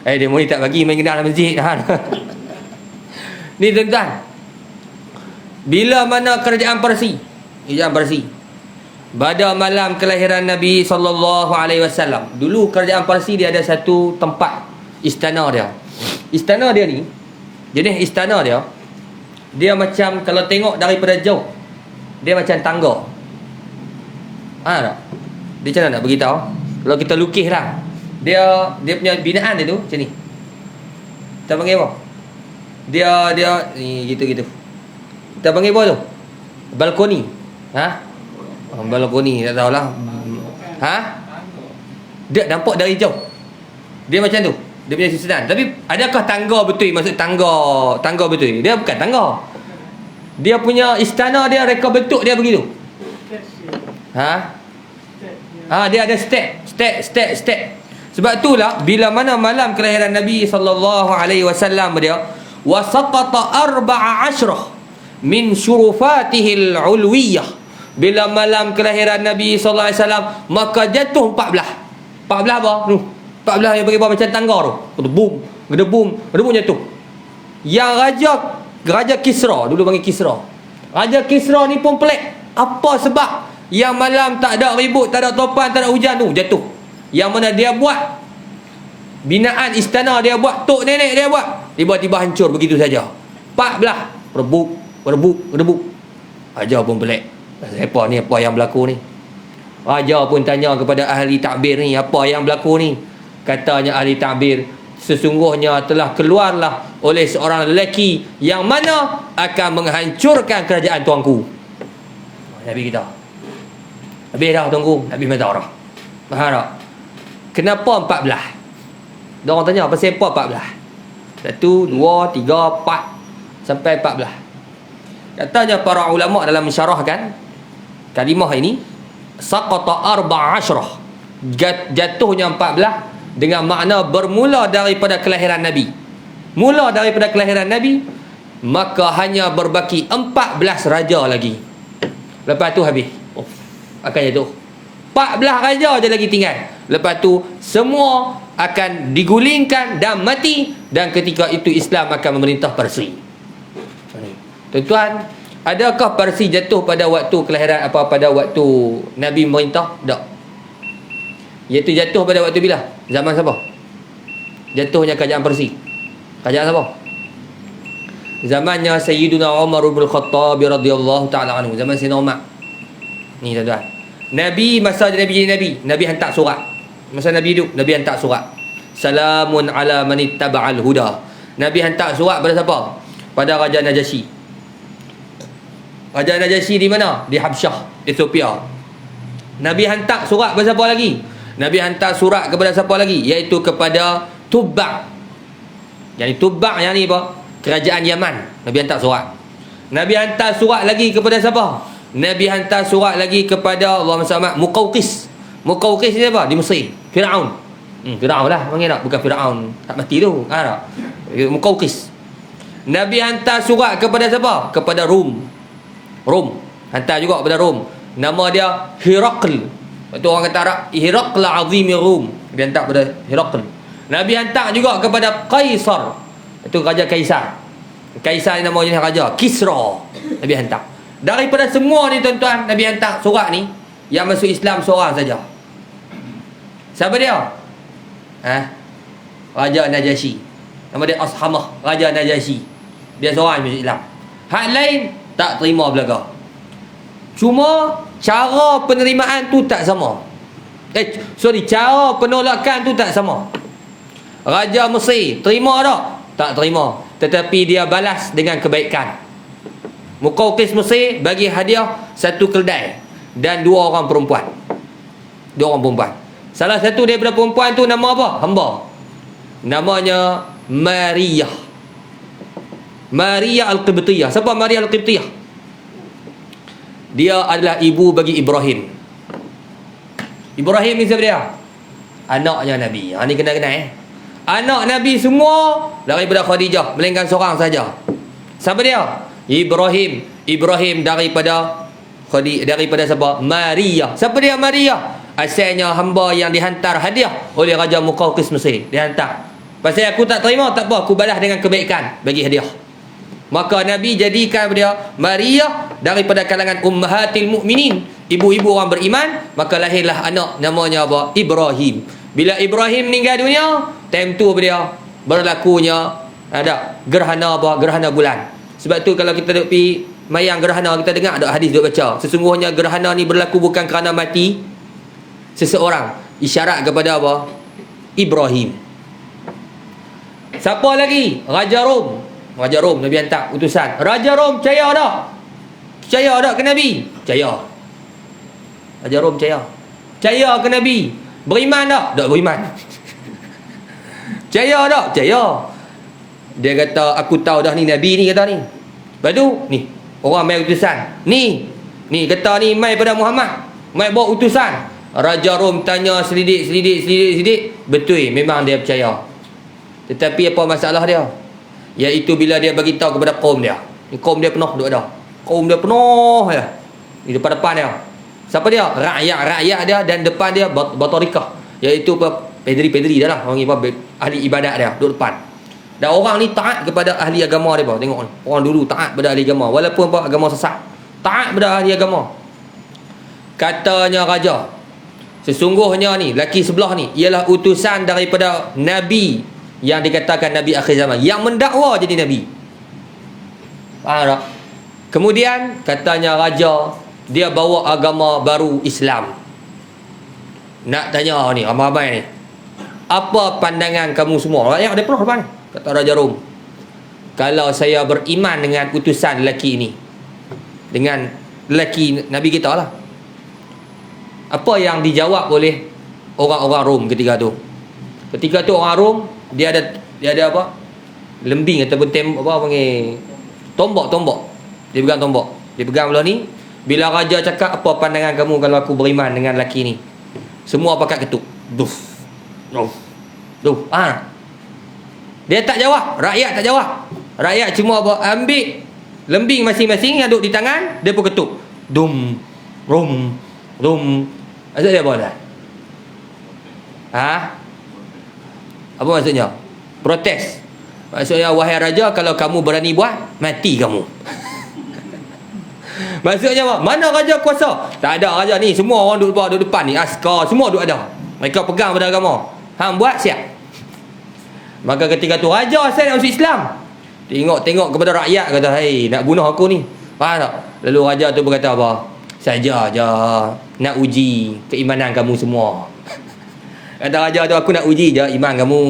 Speaker 1: Dia mesti tak bagi main gendang dalam masjid. Ni tuan-tuan, bila mana kerajaan Parsi Kerajaan Parsi. Pada malam kelahiran Nabi SAW. Dulu kerajaan Parsi dia ada satu tempat istana dia. Istana dia ni, jenis istana dia, dia macam kalau tengok daripada jauh, dia macam tangga. Tak? Dia macam mana nak beritahu? Kalau kita lukis lah, dia punya binaan dia tu macam ni. Kita panggil apa? Dia ni gitu. Kita panggil apa tu? Balkoni. Balkoni tak tahulah. Dia nampak dari jauh. Dia macam tu. Dia punya susunan. Tapi adakah tangga betul? Maksud tangga betul? Dia bukan tangga. Dia punya istana dia reka bentuk dia begitu. Dia ada step. Sebab itulah bila mana malam kelahiran Nabi SAW dia wasaqata 14 min syurufatihi al-ulwiyah. Bila malam kelahiran Nabi SAW maka jatuh 14 apa? 14 yang bagi macam tangga tu. Gedebum jatuh. Yang Raja Kisra, dulu panggil Kisra. Raja Kisra ni pun pelik. Apa sebab yang malam tak ada ribut, tak ada topan, tak ada hujan tu jatuh? Yang mana dia buat binaan istana, dia buat tok nenek dia buat, tiba-tiba hancur begitu saja. 14 rebuk. Raja pun pelik. Apa ni, apa yang berlaku ni? Raja pun tanya kepada ahli takbir ni, apa yang berlaku ni? Katanya ahli takbir, sesungguhnya telah keluarlah oleh seorang lelaki yang mana akan menghancurkan kerajaan tuanku. Nabi kita habis dah tunggu. Nabi minta orang. Faham tak? Kenapa 14? Diorang tanya pasal apa 14? 1, 2, 3, 4 sampai 14. Katanya para ulama dalam mensyarahkan kalimah ini, saqata 14, jatuhnya 14 dengan makna bermula daripada kelahiran Nabi. Mula daripada kelahiran Nabi, maka hanya berbaki 14 raja lagi. Lepas tu habis. Akan jatuh. 14 raja je lagi tinggal. Lepas tu semua akan digulingkan dan mati, dan ketika itu Islam akan memerintah Parsi. Tuan-tuan, adakah Parsi jatuh pada waktu kelahiran pada waktu Nabi memerintah? Tak. Iaitu jatuh pada waktu bila? Zaman siapa? Jatuhnya kerajaan Parsi. Kerajaan siapa? Zamannya Sayyiduna Umar bin Khattab radhiyallahu ta'ala anhu. Zaman Sayyidina Umar. Ni tuan-tuan. Nabi, masa Nabi jadi Nabi hantar surat. Masa Nabi hidup, Nabi hantar surat. Salamun ala man ittaba'al huda. Nabi hantar surat pada siapa? Pada Raja Najasyi. Raja Najasyi di mana? Di Habsyah, Ethiopia. Nabi hantar surat pada siapa lagi? Nabi hantar surat kepada siapa lagi? Iaitu kepada Tubba'. Yang Tubba' yang ni apa? Kerajaan Yaman. Nabi hantar surat. Nabi hantar surat lagi kepada siapa? Nabi hantar surat lagi kepada Allahumma salli Muqawqis. Muqawqis ni apa? Di Mesir. Firaun. Firaun lah panggil tak? Bukan Firaun tak mati tu. Tak? Muqawqis. Nabi hantar surat kepada siapa? Kepada Rom. Hantar juga kepada Rom. Nama dia Herakl. Itu orang kata Arab, Herakl azimi Rom. Nabi hantar kepada Herakl. Nabi hantar juga kepada Kaisar. Itu Raja Kaisar. Kaisar ni nama jenis raja. Kisra. Nabi hantar. Daripada semua ni tuan-tuan, Nabi hantar surat ni, yang masuk Islam seorang saja. Siapa dia? Raja Najasyi. Nama dia Ashamah. Raja Najasyi. Dia seorang masuk Islam. Hak lain tak terima belaka. Cuma cara penerimaan tu tak sama. Cara penolakan tu tak sama. Raja Mesir terima tak? Tak terima. Tetapi dia balas dengan kebaikan. Muqawqis Mesir bagi hadiah satu keldai dan 2 orang perempuan. 2 orang perempuan. Salah satu daripada perempuan tu nama apa? Hamba. Namanya Maria. Maria Al-Qibtiyah. Siapa Maria Al-Qibtiyah? Dia adalah ibu bagi Ibrahim. Ibrahim ni siapa dia? Anaknya Nabi. Ni kenal-kenal Anak Nabi semua daripada Khadijah, melainkan seorang saja. Siapa dia? Ibrahim daripada siapa? Maria. Siapa dia Maria? Asalnya hamba yang dihantar hadiah oleh Raja Muqawqis Mesir. Dihantar. Pasal aku tak terima, tak apa, aku balas dengan kebaikan, bagi hadiah. Maka Nabi jadikan dia Maria daripada kalangan ummahatil mukminin, ibu-ibu orang beriman. Maka lahirlah anak namanya apa? Ibrahim. Bila Ibrahim meninggal dunia, time tu dia berlakunya ada gerhana apa? Gerhana bulan. Sebab tu kalau kita duk pi mayang gerhana, kita dengar ada hadis duk baca, sesungguhnya gerhana ni berlaku bukan kerana mati seseorang, isyarat kepada apa? Ibrahim. Siapa lagi? Raja Rom. Raja Rom, Nabi hantar utusan. Raja Rom percaya tak? Percaya tak ke Nabi? Percaya. Raja Rom percaya. Percaya ke Nabi? Beriman tak? Tak beriman. Percaya tak? Percaya. Dia kata, aku tahu dah ni Nabi ni, kata ni. Lepas tu, ni, orang main utusan. Ni kata ni mai pada Muhammad. Mai bawa utusan. Raja Rom tanya selidik. Betul, memang dia percaya. Tetapi apa masalah dia? Iaitu bila dia bagi tahu kepada kaum dia. Kaum dia penuh duk ada. Kaum dia penuh ya. Di depan dia. Siapa dia? Rakyat dia, dan depan dia batarikah. Iaitu pedri dah lah. Orang ahli ibadat dia duduk depan. Dan orang ni taat kepada ahli agama dia. Tengok ni. Orang dulu taat pada ahli agama. Walaupun agama sesat. Taat pada ahli agama. Katanya raja, sesungguhnya ni laki sebelah ni ialah utusan daripada Nabi yang dikatakan Nabi akhir zaman, yang mendakwa jadi Nabi. Faham tak? Kemudian katanya raja, dia bawa agama baru, Islam. Nak tanya ni ramai-ramai ni, apa pandangan kamu semua? Rakyat dia penuh depan ni. Kata Raja Rom, kalau saya beriman dengan utusan lelaki ini, dengan lelaki Nabi kita lah, apa yang dijawab oleh orang-orang Rom ketika tu? Ketika tu orang Rom, dia ada apa? Lembing ataupun apa panggil? Tombak. Dia pegang tombak. Dia pegang belah ni. Bila raja cakap, apa pandangan kamu kalau aku beriman dengan lelaki ni? Semua pakat ketuk. Duf. Dia tak jawab. Rakyat tak jawab. Rakyat cuma apa? Ambil lembing masing-masing yang duduk di tangan, dia pun ketuk. Dum. Rum. Maksud dia apa dah? Apa maksudnya? Protes. Maksudnya, wahai raja, kalau kamu berani buat, mati kamu. Maksudnya apa? Mana raja kuasa? Tak ada raja ni. Semua orang duduk depan ni. Askar, semua duduk ada. Mereka pegang pada agama. Hang buat, siap. Maka ketika tu raja asal nak masuk Islam. Tengok kepada rakyat, kata, hei, nak bunuh aku ni. Faham tak? Lalu raja tu berkata apa? Saja je nak uji keimanan kamu semua. Kata raja tu, aku nak uji je iman kamu.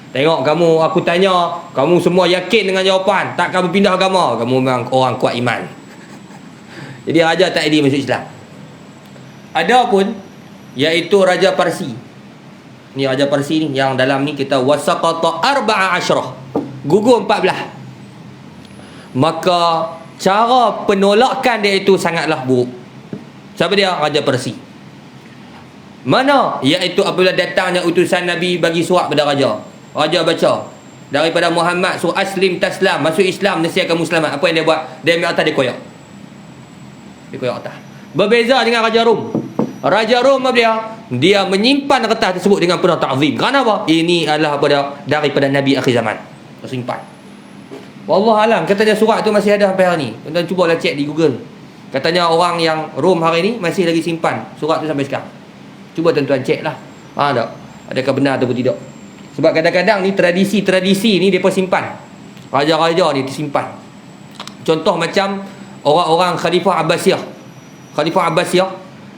Speaker 1: Tengok kamu, aku tanya, kamu semua yakin dengan jawapan, tak kamu pindah agama, kamu memang orang kuat iman. Jadi raja tak ada masuk Islam. Ada pun, iaitu Raja Parsi. Ni Raja Parsi ni, yang dalam ni kita wasaqata arba'a asyrah, gugur 14. Maka cara penolakan dia itu sangatlah buruk. Siapa dia? Raja Parsi. Mana? Iaitu apabila datangnya utusan Nabi bagi surat pada raja. Raja baca daripada Muhammad, suruh aslim taslam, masuk Islam, nasihat kamu selamat. Apa yang dia buat? Dia ambil atas, dia koyak. Dia koyak atas. Berbeza dengan Raja Rom. Raja Rom dia menyimpan kertas tersebut dengan penuh ta'zim. Kerana apa? Ini adalah daripada Nabi akhir zaman. Dia simpan. Wallahualam, katanya surat tu masih ada sampai hari ni. Tuan-tuan cubalah cek di Google. Katanya orang yang Rom hari ni masih lagi simpan surat tu sampai sekarang. Cuba tuan-tuan cek lah. Tak? Adakah benar atau tidak? Sebab kadang-kadang ni tradisi ni mereka simpan. Raja-raja ni disimpan. Contoh macam orang-orang Khalifah Abbasiyah.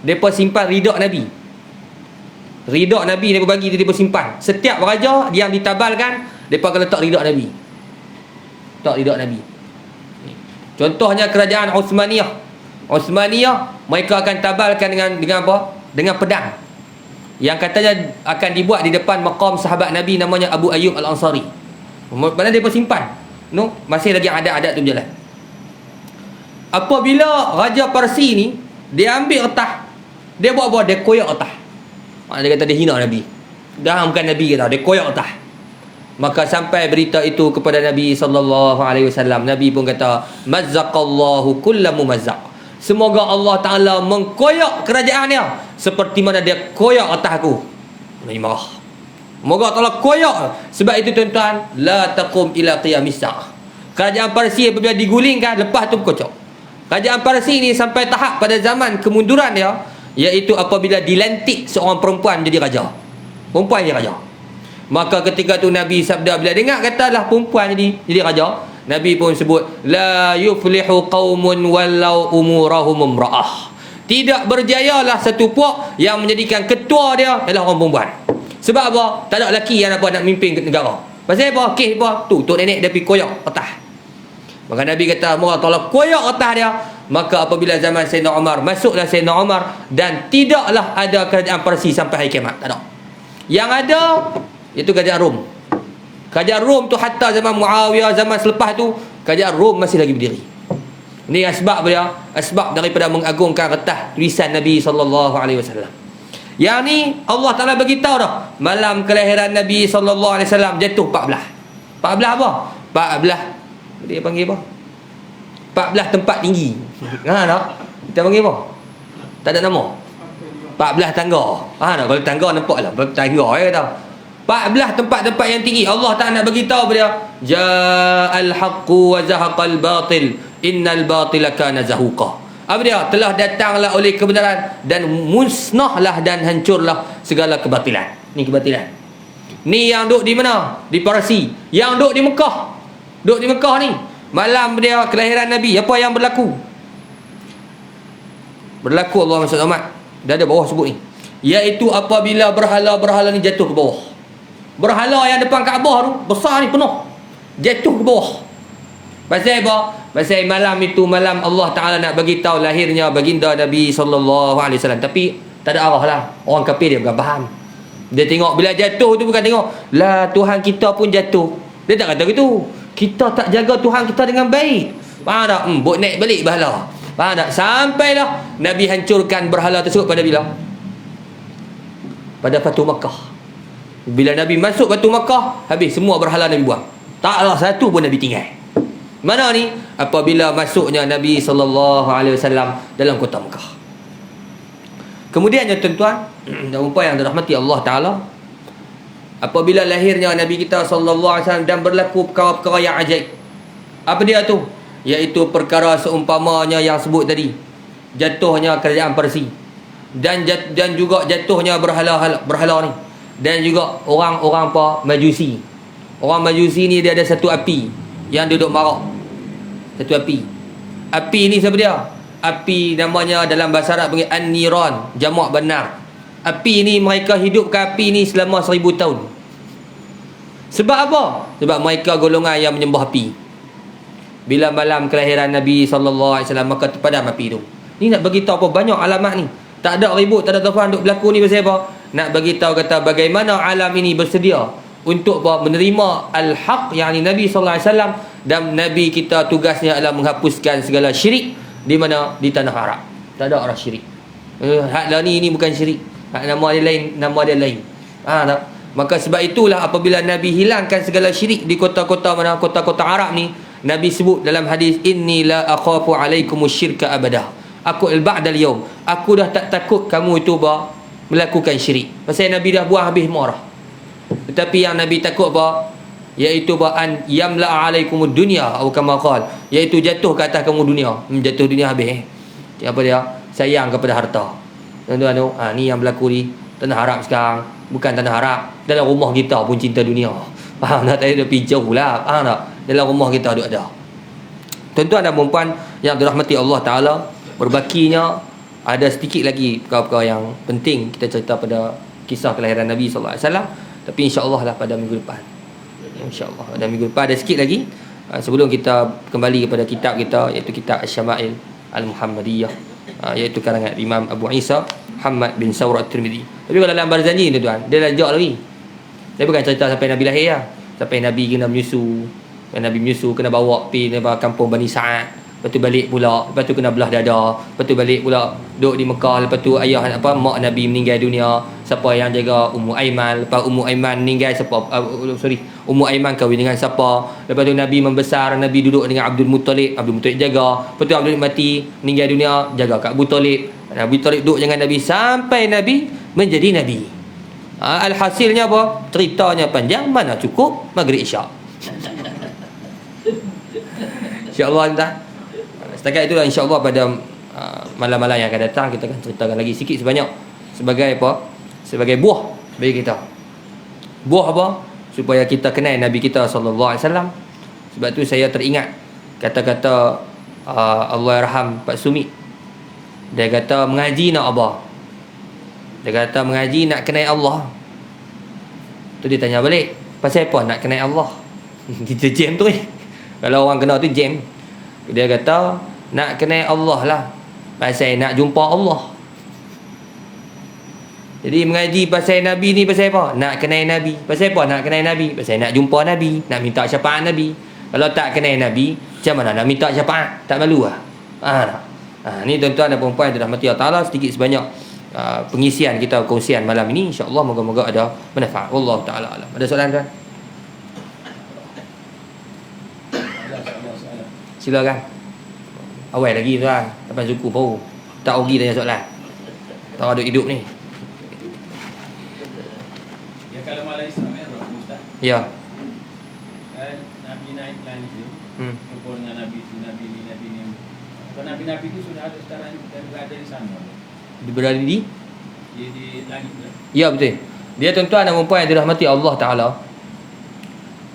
Speaker 1: Mereka simpan ridak Nabi. Ridak Nabi mereka bagi, mereka simpan. Setiap raja yang ditabalkan, mereka akan letak ridak Nabi. Contohnya kerajaan Uthmaniyah, mereka akan tabalkan dengan apa? Dengan pedang. Yang katanya akan dibuat di depan maqam sahabat Nabi namanya Abu Ayyub Al-Ansari. Mana dia simpan? Masih lagi adat-adat tu berjalan. Apabila Raja Parsi ni, dia ambil retah, dia buat dia koyak retah. Dia kata dia hina Nabi. Dah bukan Nabi kata, dia koyak retah. Maka sampai berita itu kepada Nabi SAW. Nabi pun kata, mazzaqallahu kulla mumazzaq. Semoga Allah Ta'ala mengkoyak kerajaan dia seperti mana dia koyak atas aku. Nabi marah. Semoga Allah Ta'ala koyak. Sebab itu tuan-tuan, la taqum ila qiyamis sa'ah. Kerajaan Parsi apabila digulingkan, lepas tu kocok. Kerajaan Parsi ni sampai tahap pada zaman kemunduran dia, iaitu apabila dilantik seorang perempuan jadi raja. Perempuan jadi raja. Maka ketika tu Nabi sabda, bila dengar katalah perempuan jadi raja, Nabi pun sebut, la yuflihu qaumun walau umurahum imra'ah. Tidak berjayalah satu puak yang menjadikan ketua dia adalah orang perempuan. Sebab apa? Tak ada lelaki yang nak mimpin negara. Pasal apa? Kes apa? Tu tok nenek dia pergi koyak atas. Maka Nabi kata, "Moga tolak koyak atas dia." Maka apabila zaman Sayyidina Umar, masuklah Sayyidina Umar, dan tidaklah ada kerajaan Parsi sampai hari kiamat. Tak ada. Yang ada itu kerajaan Rom. Kerajaan Rom tu hatta zaman Muawiyah, zaman selepas tu kerajaan Rom masih lagi berdiri. Ini asbab dia, asbab daripada mengagungkan kertas tulisan Nabi SAW. Yang ni Allah Taala bagi tahu dah, malam kelahiran Nabi SAW jatuh 14. 14 apa? 14 dia panggil apa? 14 tempat tinggi. Ha tak? Kita panggil apa? Tak ada nama. 14 tangga. Ha tak? Kalau tangga nampaklah tangga kata. 14 tempat-tempat yang tinggi. Allah Ta'ala nak bagi tahu pada dia, ja'al haqqu wa zahaqal batil innal batila kana zahuqa. Apa dia? Telah datanglah oleh kebenaran dan musnahlah dan hancurlah segala kebatilan. Ni kebatilan. Ni yang duduk di mana? Di Parsi. Yang duduk di Mekah. Duduk di Mekah ni. Malam dia kelahiran Nabi, apa yang berlaku? Berlaku Allah SWT. Dah ada bawah sebut ni. Iaitu apabila berhala-berhala ni jatuh ke bawah. Berhala yang depan Kaabah tu besar ni penuh, jatuh ke bawah. Pasal apa? Pasal malam itu malam Allah Ta'ala nak bagi tahu lahirnya baginda Nabi SAW. Tapi tak ada arah lah. Orang kafir dia bukan faham. Dia tengok bila jatuh tu bukan tengok, lah Tuhan kita pun jatuh. Dia tak kata gitu. Kita tak jaga Tuhan kita dengan baik. Faham tak? Buat naik balik berhala. Faham tak? Sampailah Nabi hancurkan berhala tersebut pada bila? Pada Fatu Makkah. Bila Nabi masuk Batu Makkah, habis semua berhala Nabi buang. Taklah satu pun Nabi tinggal. Mana ni? Apabila masuknya Nabi SAW dalam kota Makkah. Kemudiannya tuan-tuan dan puan yang dirahmati Allah Ta'ala, apabila lahirnya Nabi kita SAW dan berlaku perkara-perkara yang ajaib. Apa dia tu? Iaitu perkara seumpamanya yang sebut tadi, jatuhnya kerajaan Parsi, dan juga jatuhnya berhala ni. Dan juga orang-orang apa? Majusi. Orang Majusi ni dia ada satu api yang duduk marak. Satu api. Api ni siapa dia? Api namanya dalam bahasa Arab panggil An-Niran, jamak benar. Api ni mereka hidupkan api ni selama 1000 tahun. Sebab apa? Sebab mereka golongan yang menyembah api. Bila malam kelahiran Nabi SAW, maka terpadam api tu. Ni nak bagi tahu apa banyak alamat ni. Tak ada ribut, tak ada taufan duk berlaku ni pasal apa? Nak bagi tahu kata bagaimana alam ini bersedia untuk menerima al-haq, yakni Nabi SAW, dan Nabi kita tugasnya adalah menghapuskan segala syirik di mana? Di tanah Arab. Tak ada orang syirik. Hak lah ni bukan syirik. Hak nama dia lain, nama dia lain. Tak? Maka sebab itulah apabila Nabi hilangkan segala syirik di kota-kota mana? Kota-kota Arab ni, Nabi sebut dalam hadis, inni la akhafu alaikumus syirka abadah. Aku ba'dal yaum, aku dah tak takut kamu itu melakukan syirik. Pasal Nabi dah buang habis marah. Tetapi yang Nabi takut apa? Iaitu an yamla alaikumud dunya atau kama qala, iaitu jatuh ke atas kamu dunia. Jatuh dunia habis. Apa dia? Sayang kepada harta. Tuan-tuan tu, ni yang berlaku di tanah Arab sekarang. Bukan tanah Arab, dalam rumah kita pun cinta dunia. Faham tak? Tadi dah pergi jauh lah. Faham tak? Dalam rumah kita ada. Tuan-tuan dan puan yang dirahmati Allah Ta'ala, berbakinya ada sedikit lagi perkara-perkara yang penting kita cerita pada kisah kelahiran Nabi SAW. Tapi insya-Allah lah pada minggu depan. InsyaAllah pada minggu depan ada sikit lagi. Sebelum kita kembali kepada kitab kita, iaitu kitab Asy-Syama'il Al-Muhammadiyah, iaitu karangan Imam Abu Isa Muhammad bin Sawr At-Tirmidzi. Tapi kalau dalam Barzanji ni tuan, dia lanjut lagi. Dia bukan cerita sampai Nabi lahir lah. Sampai Nabi kena menyusu. Nabi menyusu kena bawa pergi kampung Bani Sa'ad. Lepas tu balik pula, lepas tu kena belah dada, lepas tu balik pula duduk di Mekah, lepas tu mak Nabi meninggal dunia, siapa yang jaga? Ummu Aiman. Lepas Ummu Aiman meninggal, siapa? Ummu Aiman kahwin dengan siapa? Lepas tu Nabi membesar, Nabi duduk dengan Abdul Muttalib jaga. Lepas tu Abdul mati, meninggal dunia, jaga kat Abu Talib. Abu Talib duduk dengan Nabi sampai Nabi menjadi Nabi. Alhasilnya apa? Ceritanya panjang, mana cukup maghrib isyak. InsyaAllah tuan. Setakat itulah insyaAllah pada malam-malam yang akan datang kita akan ceritakan lagi sikit sebanyak sebagai apa? Sebagai buah bagi kita. Buah apa? Supaya kita kenal Nabi kita sallallahu alaihi wasallam. Sebab tu saya teringat kata-kata Allahyarham Pak Sumi. Dia kata mengaji nak apa? Dia kata mengaji nak kenal Allah. Tu dia tanya balik, pasal apa nak kenal Allah? Kita jam tu Kalau orang kenal tu jam. Dia kata nak kenal Allah lah, pasal nak jumpa Allah. Jadi mengaji pasal Nabi ni pasal apa? Nak kenal Nabi. Pasal apa nak kenal Nabi? Pasal nak jumpa Nabi, nak minta syafaat Nabi. Kalau tak kenal Nabi, macam mana nak minta syafaat? Tak malu lah. Ni tuan-tuan dan puan-puan yang dirahmati Allah Ta'ala, sedikit sebanyak pengisian kita, kongsian malam ini. InsyaAllah moga-moga ada manfaat. Wallahu ta'ala alam. Ada soalan tuan? Silakan. Awal lagi tuan, depan suku baru. Tak rugi tanya soalan. Tak ada hidup ni.
Speaker 2: Ya, kalau malam Isra Mi'raj Ustaz.
Speaker 1: Ya.
Speaker 2: Kan Nabi naik langit tu. Jumpa dengan Nabi ni. Kalau Nabi itu sudah ada sekarang dan berada di sana.
Speaker 1: Berada di
Speaker 2: langit tu.
Speaker 1: Ya, betul. Dia tuan-tuan dan puan yang dirahmati Allah Ta'ala,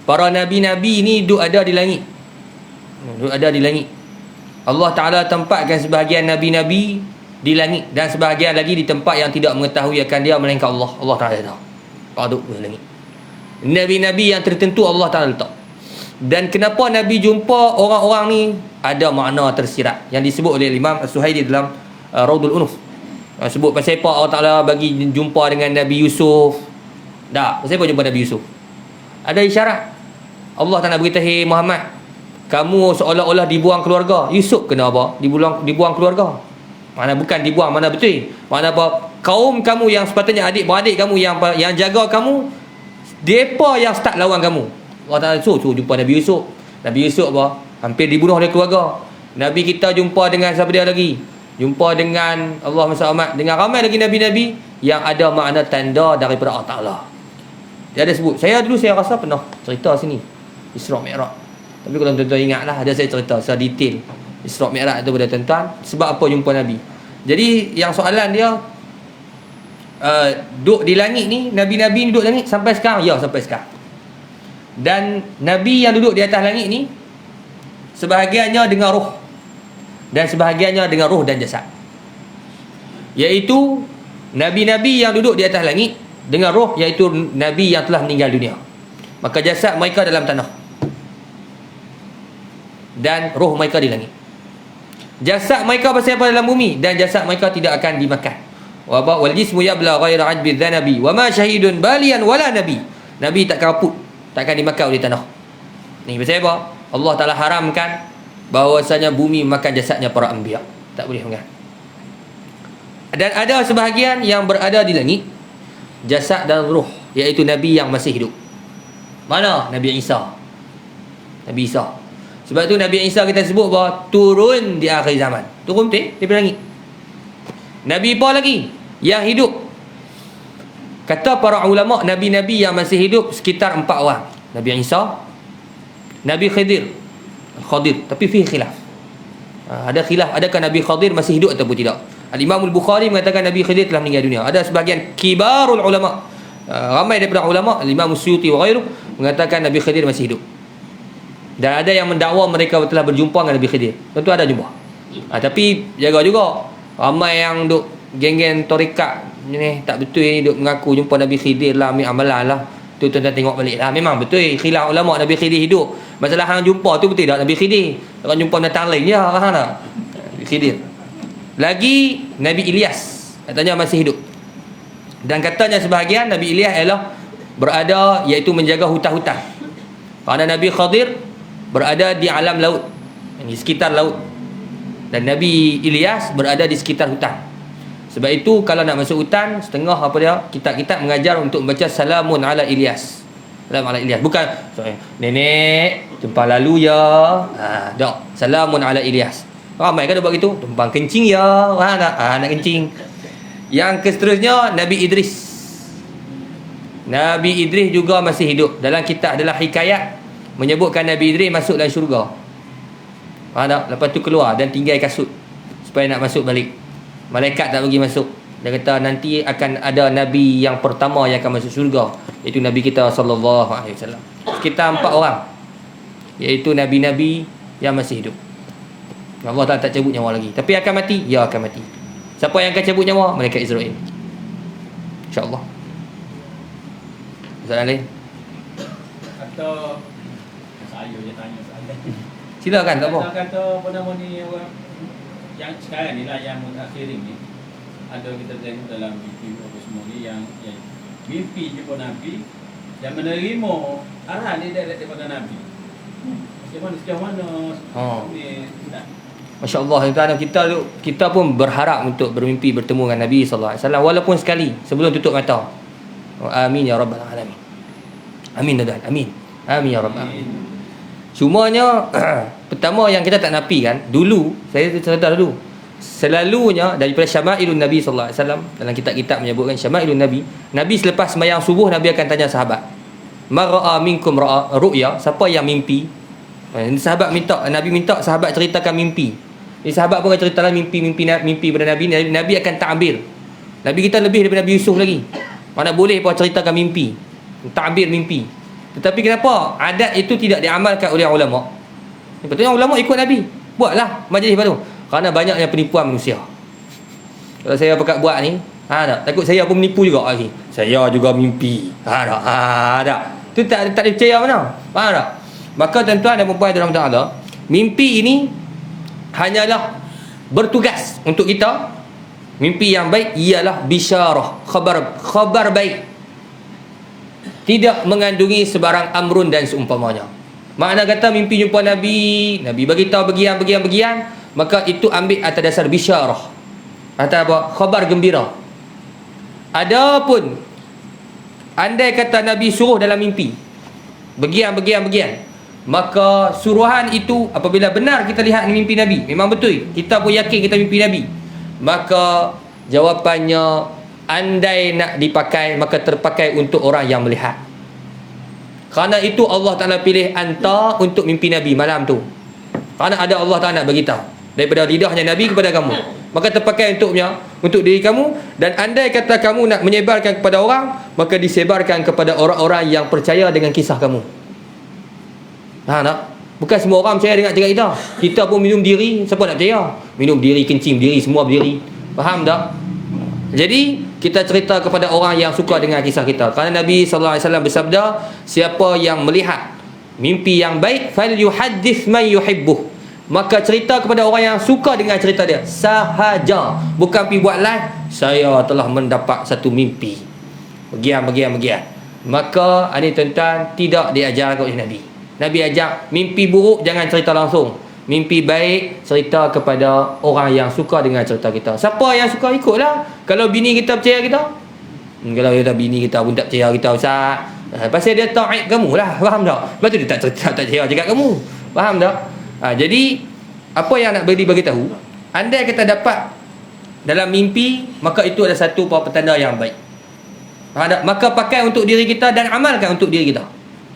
Speaker 1: para nabi-nabi ni duk ada di langit. Duk ada di langit. Allah Ta'ala tempatkan sebahagian nabi-nabi di langit, dan sebahagian lagi di tempat yang tidak mengetahui akan dia melainkan Allah. Allah Ta'ala tahu. Duk di langit. Nabi-nabi yang tertentu Allah Ta'ala letak. Dan kenapa Nabi jumpa orang-orang ni, ada makna tersirat yang disebut oleh Imam As-Suhaili dalam Raudul Unuf. Sebut pasal apa Allah Ta'ala bagi jumpa dengan Nabi Yusuf. Tak, pasal apa jumpa Nabi Yusuf? Ada isyarat. Allah Ta'ala beritahu, hey Muhammad, kamu seolah-olah dibuang keluarga. Yusuf kena apa? Dibuang keluarga. Mana bukan dibuang, mana betul? Mana apa? Kaum kamu yang sepatutnya adik-beradik kamu yang jaga kamu, depa yang start lawan kamu. Allah Ta'ala suruh jumpa Nabi Yusuf. Nabi Yusuf apa? Hampir dibunuh oleh keluarga. Nabi kita jumpa dengan siapa dia lagi? Jumpa dengan Allah SWT, dengan ramai lagi Nabi-Nabi yang ada makna tanda daripada Allah Ta'ala. Dia ada sebut. Saya rasa pernah cerita sini Isra Mi'raj. Tapi kalau tuan-tuan ingatlah, ada saya cerita secara detail Isra Mi'raj tu pada tuan-tuan, sebab apa jumpa Nabi. Jadi yang soalan dia, duduk di langit ni, Nabi-Nabi duduk langit sampai sekarang? Ya, sampai sekarang. Dan Nabi yang duduk di atas langit ni, sebahagiannya dengan roh, dan sebahagiannya dengan roh dan jasad. Iaitu Nabi-Nabi yang duduk di atas langit dengan roh, iaitu Nabi yang telah meninggal dunia. Maka jasad mereka dalam tanah, dan roh mereka di langit. Jasad mereka pasal apa dalam bumi, dan jasad mereka tidak akan dimakan. Wal jismu yabla ghaira ajbi dzanabi wa ma syahidun balian wala nabi. Nabi tak kaput, takkan dimakan oleh tanah. Ni pasal apa? Allah Ta'ala haramkan bahawasanya bumi makan jasadnya para anbiya. Tak boleh makan. Dan ada sebahagian yang berada di langit, jasad dan roh, iaitu Nabi yang masih hidup. Mana? Nabi Isa. Nabi Isa. Sebab tu Nabi Isa kita sebut bahawa turun di akhir zaman. Turun betul daripada langit. Nabi apa lagi yang hidup? Kata para ulama, Nabi-Nabi yang masih hidup sekitar 4 orang. Nabi Isa, Nabi Khidir. Tapi fihi khilaf. Ada khilaf, adakah Nabi Khidir masih hidup ataupun tidak. Al-Imam Al-Bukhari mengatakan Nabi Khidir telah meninggal dunia. Ada sebahagian kibarul ulama, ramai daripada ulama, Al-Imam Suyuti wa ghairuh, mengatakan Nabi Khidir masih hidup. Dan ada yang mendakwa mereka telah berjumpa dengan Nabi Khidir. Tentu ada jumpa. Tapi jaga juga, ramai yang duk geng-geng tarikat ni tak betul ni, duk mengaku jumpa Nabi Khidir lah, ambil amalan lah. Tu tuan-tuan tengok balik lah. Memang betul khilaf ulama Nabi Khidir hidup. Masalah hang jumpa tu betul tak Nabi Khidir? Orang jumpa binatang lain je faham tak? Nabi Khidir. Lagi Nabi Ilyas katanya masih hidup. Dan katanya sebahagian Nabi Ilyas ialah berada, iaitu menjaga hutan-hutan. Kerana Nabi Khidir berada di alam laut, di sekitar laut. Dan Nabi Ilyas berada di sekitar hutan. Sebab itu kalau nak masuk hutan, setengah apa dia, kitab-kitab mengajar untuk membaca salamun ala Ilyas. Salam ala Ilyas. Bukan nenek tumpang lalu ya. Tak. Salamun ala Ilyas. Ramai kan dia buat gitu. Tumpang kencing ya. Nak kencing. Yang seterusnya Nabi Idris. Nabi Idris juga masih hidup. Dalam kitab adalah hikayat menyebutkan Nabi Idris masuk dalam syurga. Faham tak? Lepas tu keluar dan tinggal kasut supaya nak masuk balik. Malaikat tak bagi masuk. Dia kata nanti akan ada Nabi yang pertama yang akan masuk syurga, iaitu Nabi kita sallallahu alaihi wasallam. Kita 4 orang, iaitu Nabi-Nabi yang masih hidup. Allah tak cabut nyawa lagi. Tapi akan mati? Ya, akan mati. Siapa yang akan cabut nyawa? Malaikat Israel, InsyaAllah. Soalan lain?
Speaker 2: Atau saya je tanya soalan.
Speaker 1: Silakan, tak apa.
Speaker 2: Kata apa nama ni, orang yang sekarang ni lah, yang mutaakhirin ni, ada kita tengok dalam video apa semua ni yang mimpi jumpa Nabi dan menerima arahan ni daripada Nabi. Sejauh mana ni tak?
Speaker 1: Masya Allah, kita pun berharap untuk bermimpi bertemu dengan Nabi sallallahu alaihi wasallam walaupun sekali sebelum tutup mata. Amin ya rabbal alamin. Amin dah. Amin. Amin ya rabbal alamin. Cumanya pertama yang kita tak nafikan dulu, saya cerita dulu. Selalunya daripada Syama'ilun Nabi sallallahu alaihi wasallam, dalam kitab-kitab menyebutkan Syama'ilun Nabi, Nabi selepas sembahyang subuh Nabi akan tanya sahabat, "Man ra'a minkum ru'ya?" Siapa yang mimpi? Sahabat Nabi minta sahabat ceritakan mimpi. Sahabat pun akan ceritakan mimpi pada Nabi. Nabi akan ta'bir. Nabi kita lebih daripada Nabi Yusuf lagi. Mana boleh pun ceritakan mimpi, ta'bir mimpi. Tetapi kenapa adat itu tidak diamalkan oleh ulama? Betulnya ulama ikut Nabi, buatlah majlis baru. Kerana banyaknya penipuan manusia. Kalau saya buat ni, takut saya pun menipu juga lagi. Saya juga mimpi. Tak. Tu tak percaya mana. Faham tak? Maka tuan-tuan dan puan-puan dalam Allah, mimpi ini hanyalah bertugas untuk kita. Mimpi yang baik ialah bisyarah, khabar baik. Tidak mengandungi sebarang amrun dan seumpamanya. Makna kata mimpi jumpa Nabi bagi tahu bagian, maka itu ambil atas dasar bisyarah. Atau apa? Khabar gembira. Adapun andai kata Nabi suruh dalam mimpi bagian, maka suruhan itu apabila benar kita lihat mimpi Nabi, memang betul, kita pun yakin kita mimpi Nabi, maka jawapannya andai nak dipakai, maka terpakai untuk orang yang melihat. Kerana itu Allah Ta'ala pilih anta untuk mimpi Nabi malam tu. Kerana ada Allah Ta'ala nak beritahu daripada lidahnya Nabi kepada kamu, maka terpakai untuk diri kamu. Dan andai kata kamu nak menyebarkan kepada orang, maka disebarkan kepada orang-orang yang percaya dengan kisah kamu. Tak? Bukan semua orang percaya dengan cerita kita. Kita pun minum diri, siapa nak percaya? Minum diri, kencing diri, semua berdiri. Faham tak? Jadi kita cerita kepada orang yang suka dengan kisah kita. Kerana Nabi sallallahu alaihi wasallam bersabda, siapa yang melihat mimpi yang baik, falyuhaddits man yuhibbuh, maka cerita kepada orang yang suka dengan cerita dia sahaja, bukan pergi buat live, saya telah mendapat satu mimpi bagian. Maka ini tuan-tuan tidak diajarkan oleh Nabi. Nabi ajak mimpi buruk jangan cerita langsung, mimpi baik cerita kepada orang yang suka dengan cerita kita. Siapa yang suka ikutlah. Kalau bini kita percaya kita, kalau kita bini kita pun tak percaya kita, Ustaz, pasal dia tahu aib kamu lah. Faham tak? Lepas tu dia tak percaya cakap kamu. Faham tak? Jadi apa yang nak bagi tahu, andai kita dapat dalam mimpi, maka itu adalah satu petanda yang baik. Faham tak? Maka pakai untuk diri kita dan amalkan untuk diri kita.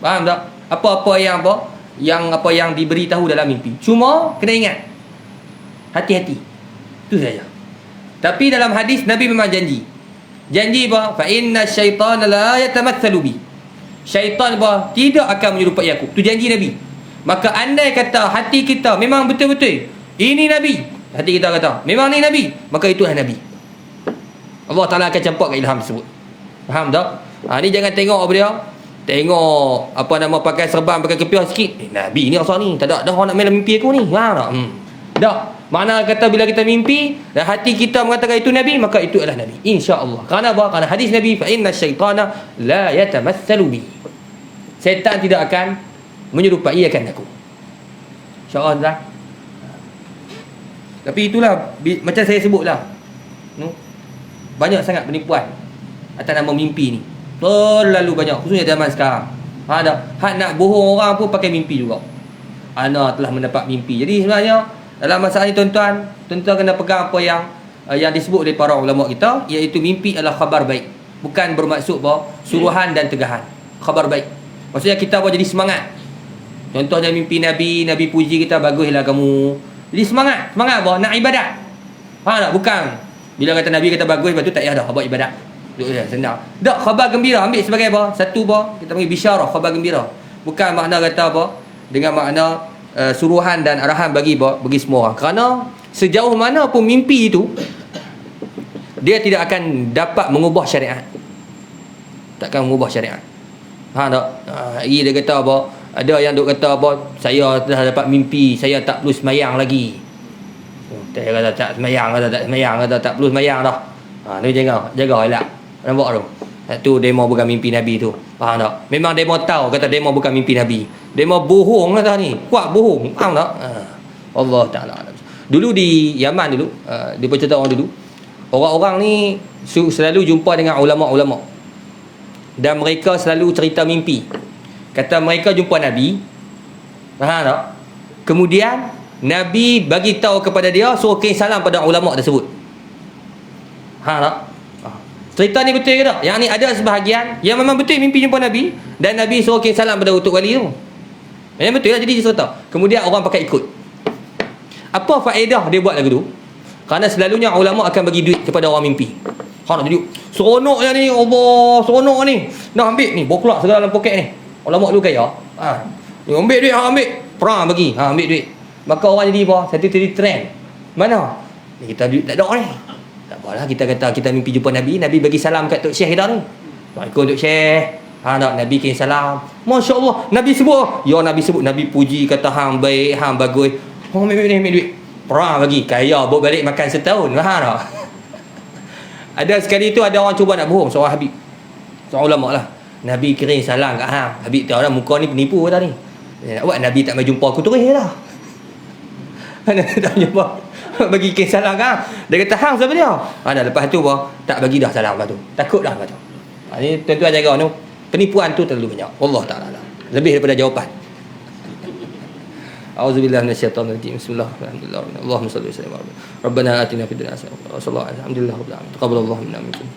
Speaker 1: Faham tak? Apa yang diberitahu dalam mimpi. Cuma kena ingat, hati-hati. Itu saja. Tapi dalam hadis Nabi memang janji apa? Fa inna syaitana la yatamatsalu bi. Syaitan apa? Tidak akan menyerupai aku. Itu janji Nabi. Maka andai kata hati kita memang betul-betul ini Nabi, hati kita kata memang ni Nabi, maka itu adalah Nabi. Allah Ta'ala akan campurkan ilham tersebut. Faham tak? Ni jangan tengok apa dia, tengok pakai serban, pakai kepiah sikit, Nabi ni asal ni, tak ada dah orang nak main mimpi aku ni. Faham tak? Tak. Makna kata bila kita mimpi dan hati kita mengatakan itu Nabi, maka itu adalah Nabi, insya-Allah. Kerana apa? Kerana hadis Nabi, fa inna syaitana la yatamatsalu bi. Syaitan tidak akan menyerupai akan aku. InsyaAllah tak? Tapi itulah, macam saya sebutlah, banyak sangat penipuan atas nama mimpi ni. Terlalu banyak, khususnya zaman sekarang. Hak nak bohong orang pun pakai mimpi juga. Ana telah mendapat mimpi. Jadi sebenarnya dalam masalah ni tuan-tuan kena pegang apa yang disebut oleh para ulama kita, iaitu mimpi adalah khabar baik. Bukan bermaksud bahawa suruhan dan tegahan. Khabar baik. Maksudnya kita boleh jadi semangat. Contohnya mimpi Nabi, Nabi puji kita, baguslah kamu. Jadi semangat apa? Nak ibadat. Tak? Bukan. Bila kata Nabi kata bagus, lepas tu tak payah dah buat ibadat. Duduk je, senang. Tak, khabar gembira. Ambil sebagai apa? Satu apa? Kita panggil bisyarah, khabar gembira. Bukan makna kata apa? Dengan makna suruhan dan arahan bagi semua orang. Kerana sejauh mana pun mimpi itu, dia tidak akan dapat mengubah syariat. Takkan mengubah syariat. Tak? Dia kata apa? Ada yang duk kata apa? Saya dah dapat mimpi, saya tak perlu semayang lagi. Dia kata tak semayang, kata tak semayang, kata tak perlu semayang dah. Ni jaga elak. Nampak tu? Itu demo bukan mimpi Nabi tu. Faham tak? Memang demo tahu kata demo bukan mimpi Nabi. Demo bohong kata ni. Kuat bohong. Faham tak? Allah Ta'ala. Dulu di Yaman dulu, dia bercerita orang dulu. Orang-orang ni selalu jumpa dengan ulama-ulama. Dan mereka selalu cerita mimpi. Kata mereka jumpa Nabi. Faham tak? Kemudian Nabi bagi tahu kepada dia suruh kirim salam pada ulama tersebut. Faham tak? Cerita ni betul ke tak? Yang ni ada sebahagian yang memang betul mimpi jumpa Nabi dan Nabi suruh kirim salam pada utuh wali tu. Yang betul lah, jadi dia cerita. Kemudian orang pakai ikut. Apa faedah dia buat lagu tu? Kerana selalunya ulama akan bagi duit kepada orang mimpi. Nak jadi seronoknya ni, Allah, seronok ni. Nak ambil ni, bawa keluar segala dalam poket ni. Ulama dulu kaya. Ni ambil duit, ambil. Perang bagi, ambil duit. Maka orang jadi apa? Satu jadi trend. Mana? Ni kita duit tak ada ni. Tak apalah, kita kata kita mimpi jumpa Nabi, Nabi bagi salam kat Tok Syekh kita ni. Assalamualaikum Tok Syekh. Tak, Nabi kirim salam. Masya Allah, Nabi sebut. Ya, Nabi sebut, Nabi puji, kata hang baik, hang bagus. Ambil duit. Perang bagi, kaya, bawa balik makan setahun. Faham tak? Ada sekali tu ada orang cuba nak bohong, seorang Habib. Seorang ulama lah. Nabi kirim salam kat hang. Habib tahu lah muka ni penipu kata ni. Nak buat Nabi tak mai jumpa aku terus lah. Nabi tak jumpa. Bagi kirim salam kat hang. Dia kata hang siapa dia? Dah lepas tu apa? Tak bagi dah salam lepas tu. Takut dah lepas tu. Ni tuan-tuan jaga tu. Penipuan tu terlalu banyak. Allah Ta'ala. Lebih daripada jawapan. A'udzubillahi minasyaitonir rajim. Bismillahirrahmanirrahim. Allahumma shalli wa sallim. Rabbana atina fid dunya hasanah wa sallallahu alaihi wa sallam. Alhamdulillah rabbil alamin. Taqabbalallahu minna minkum.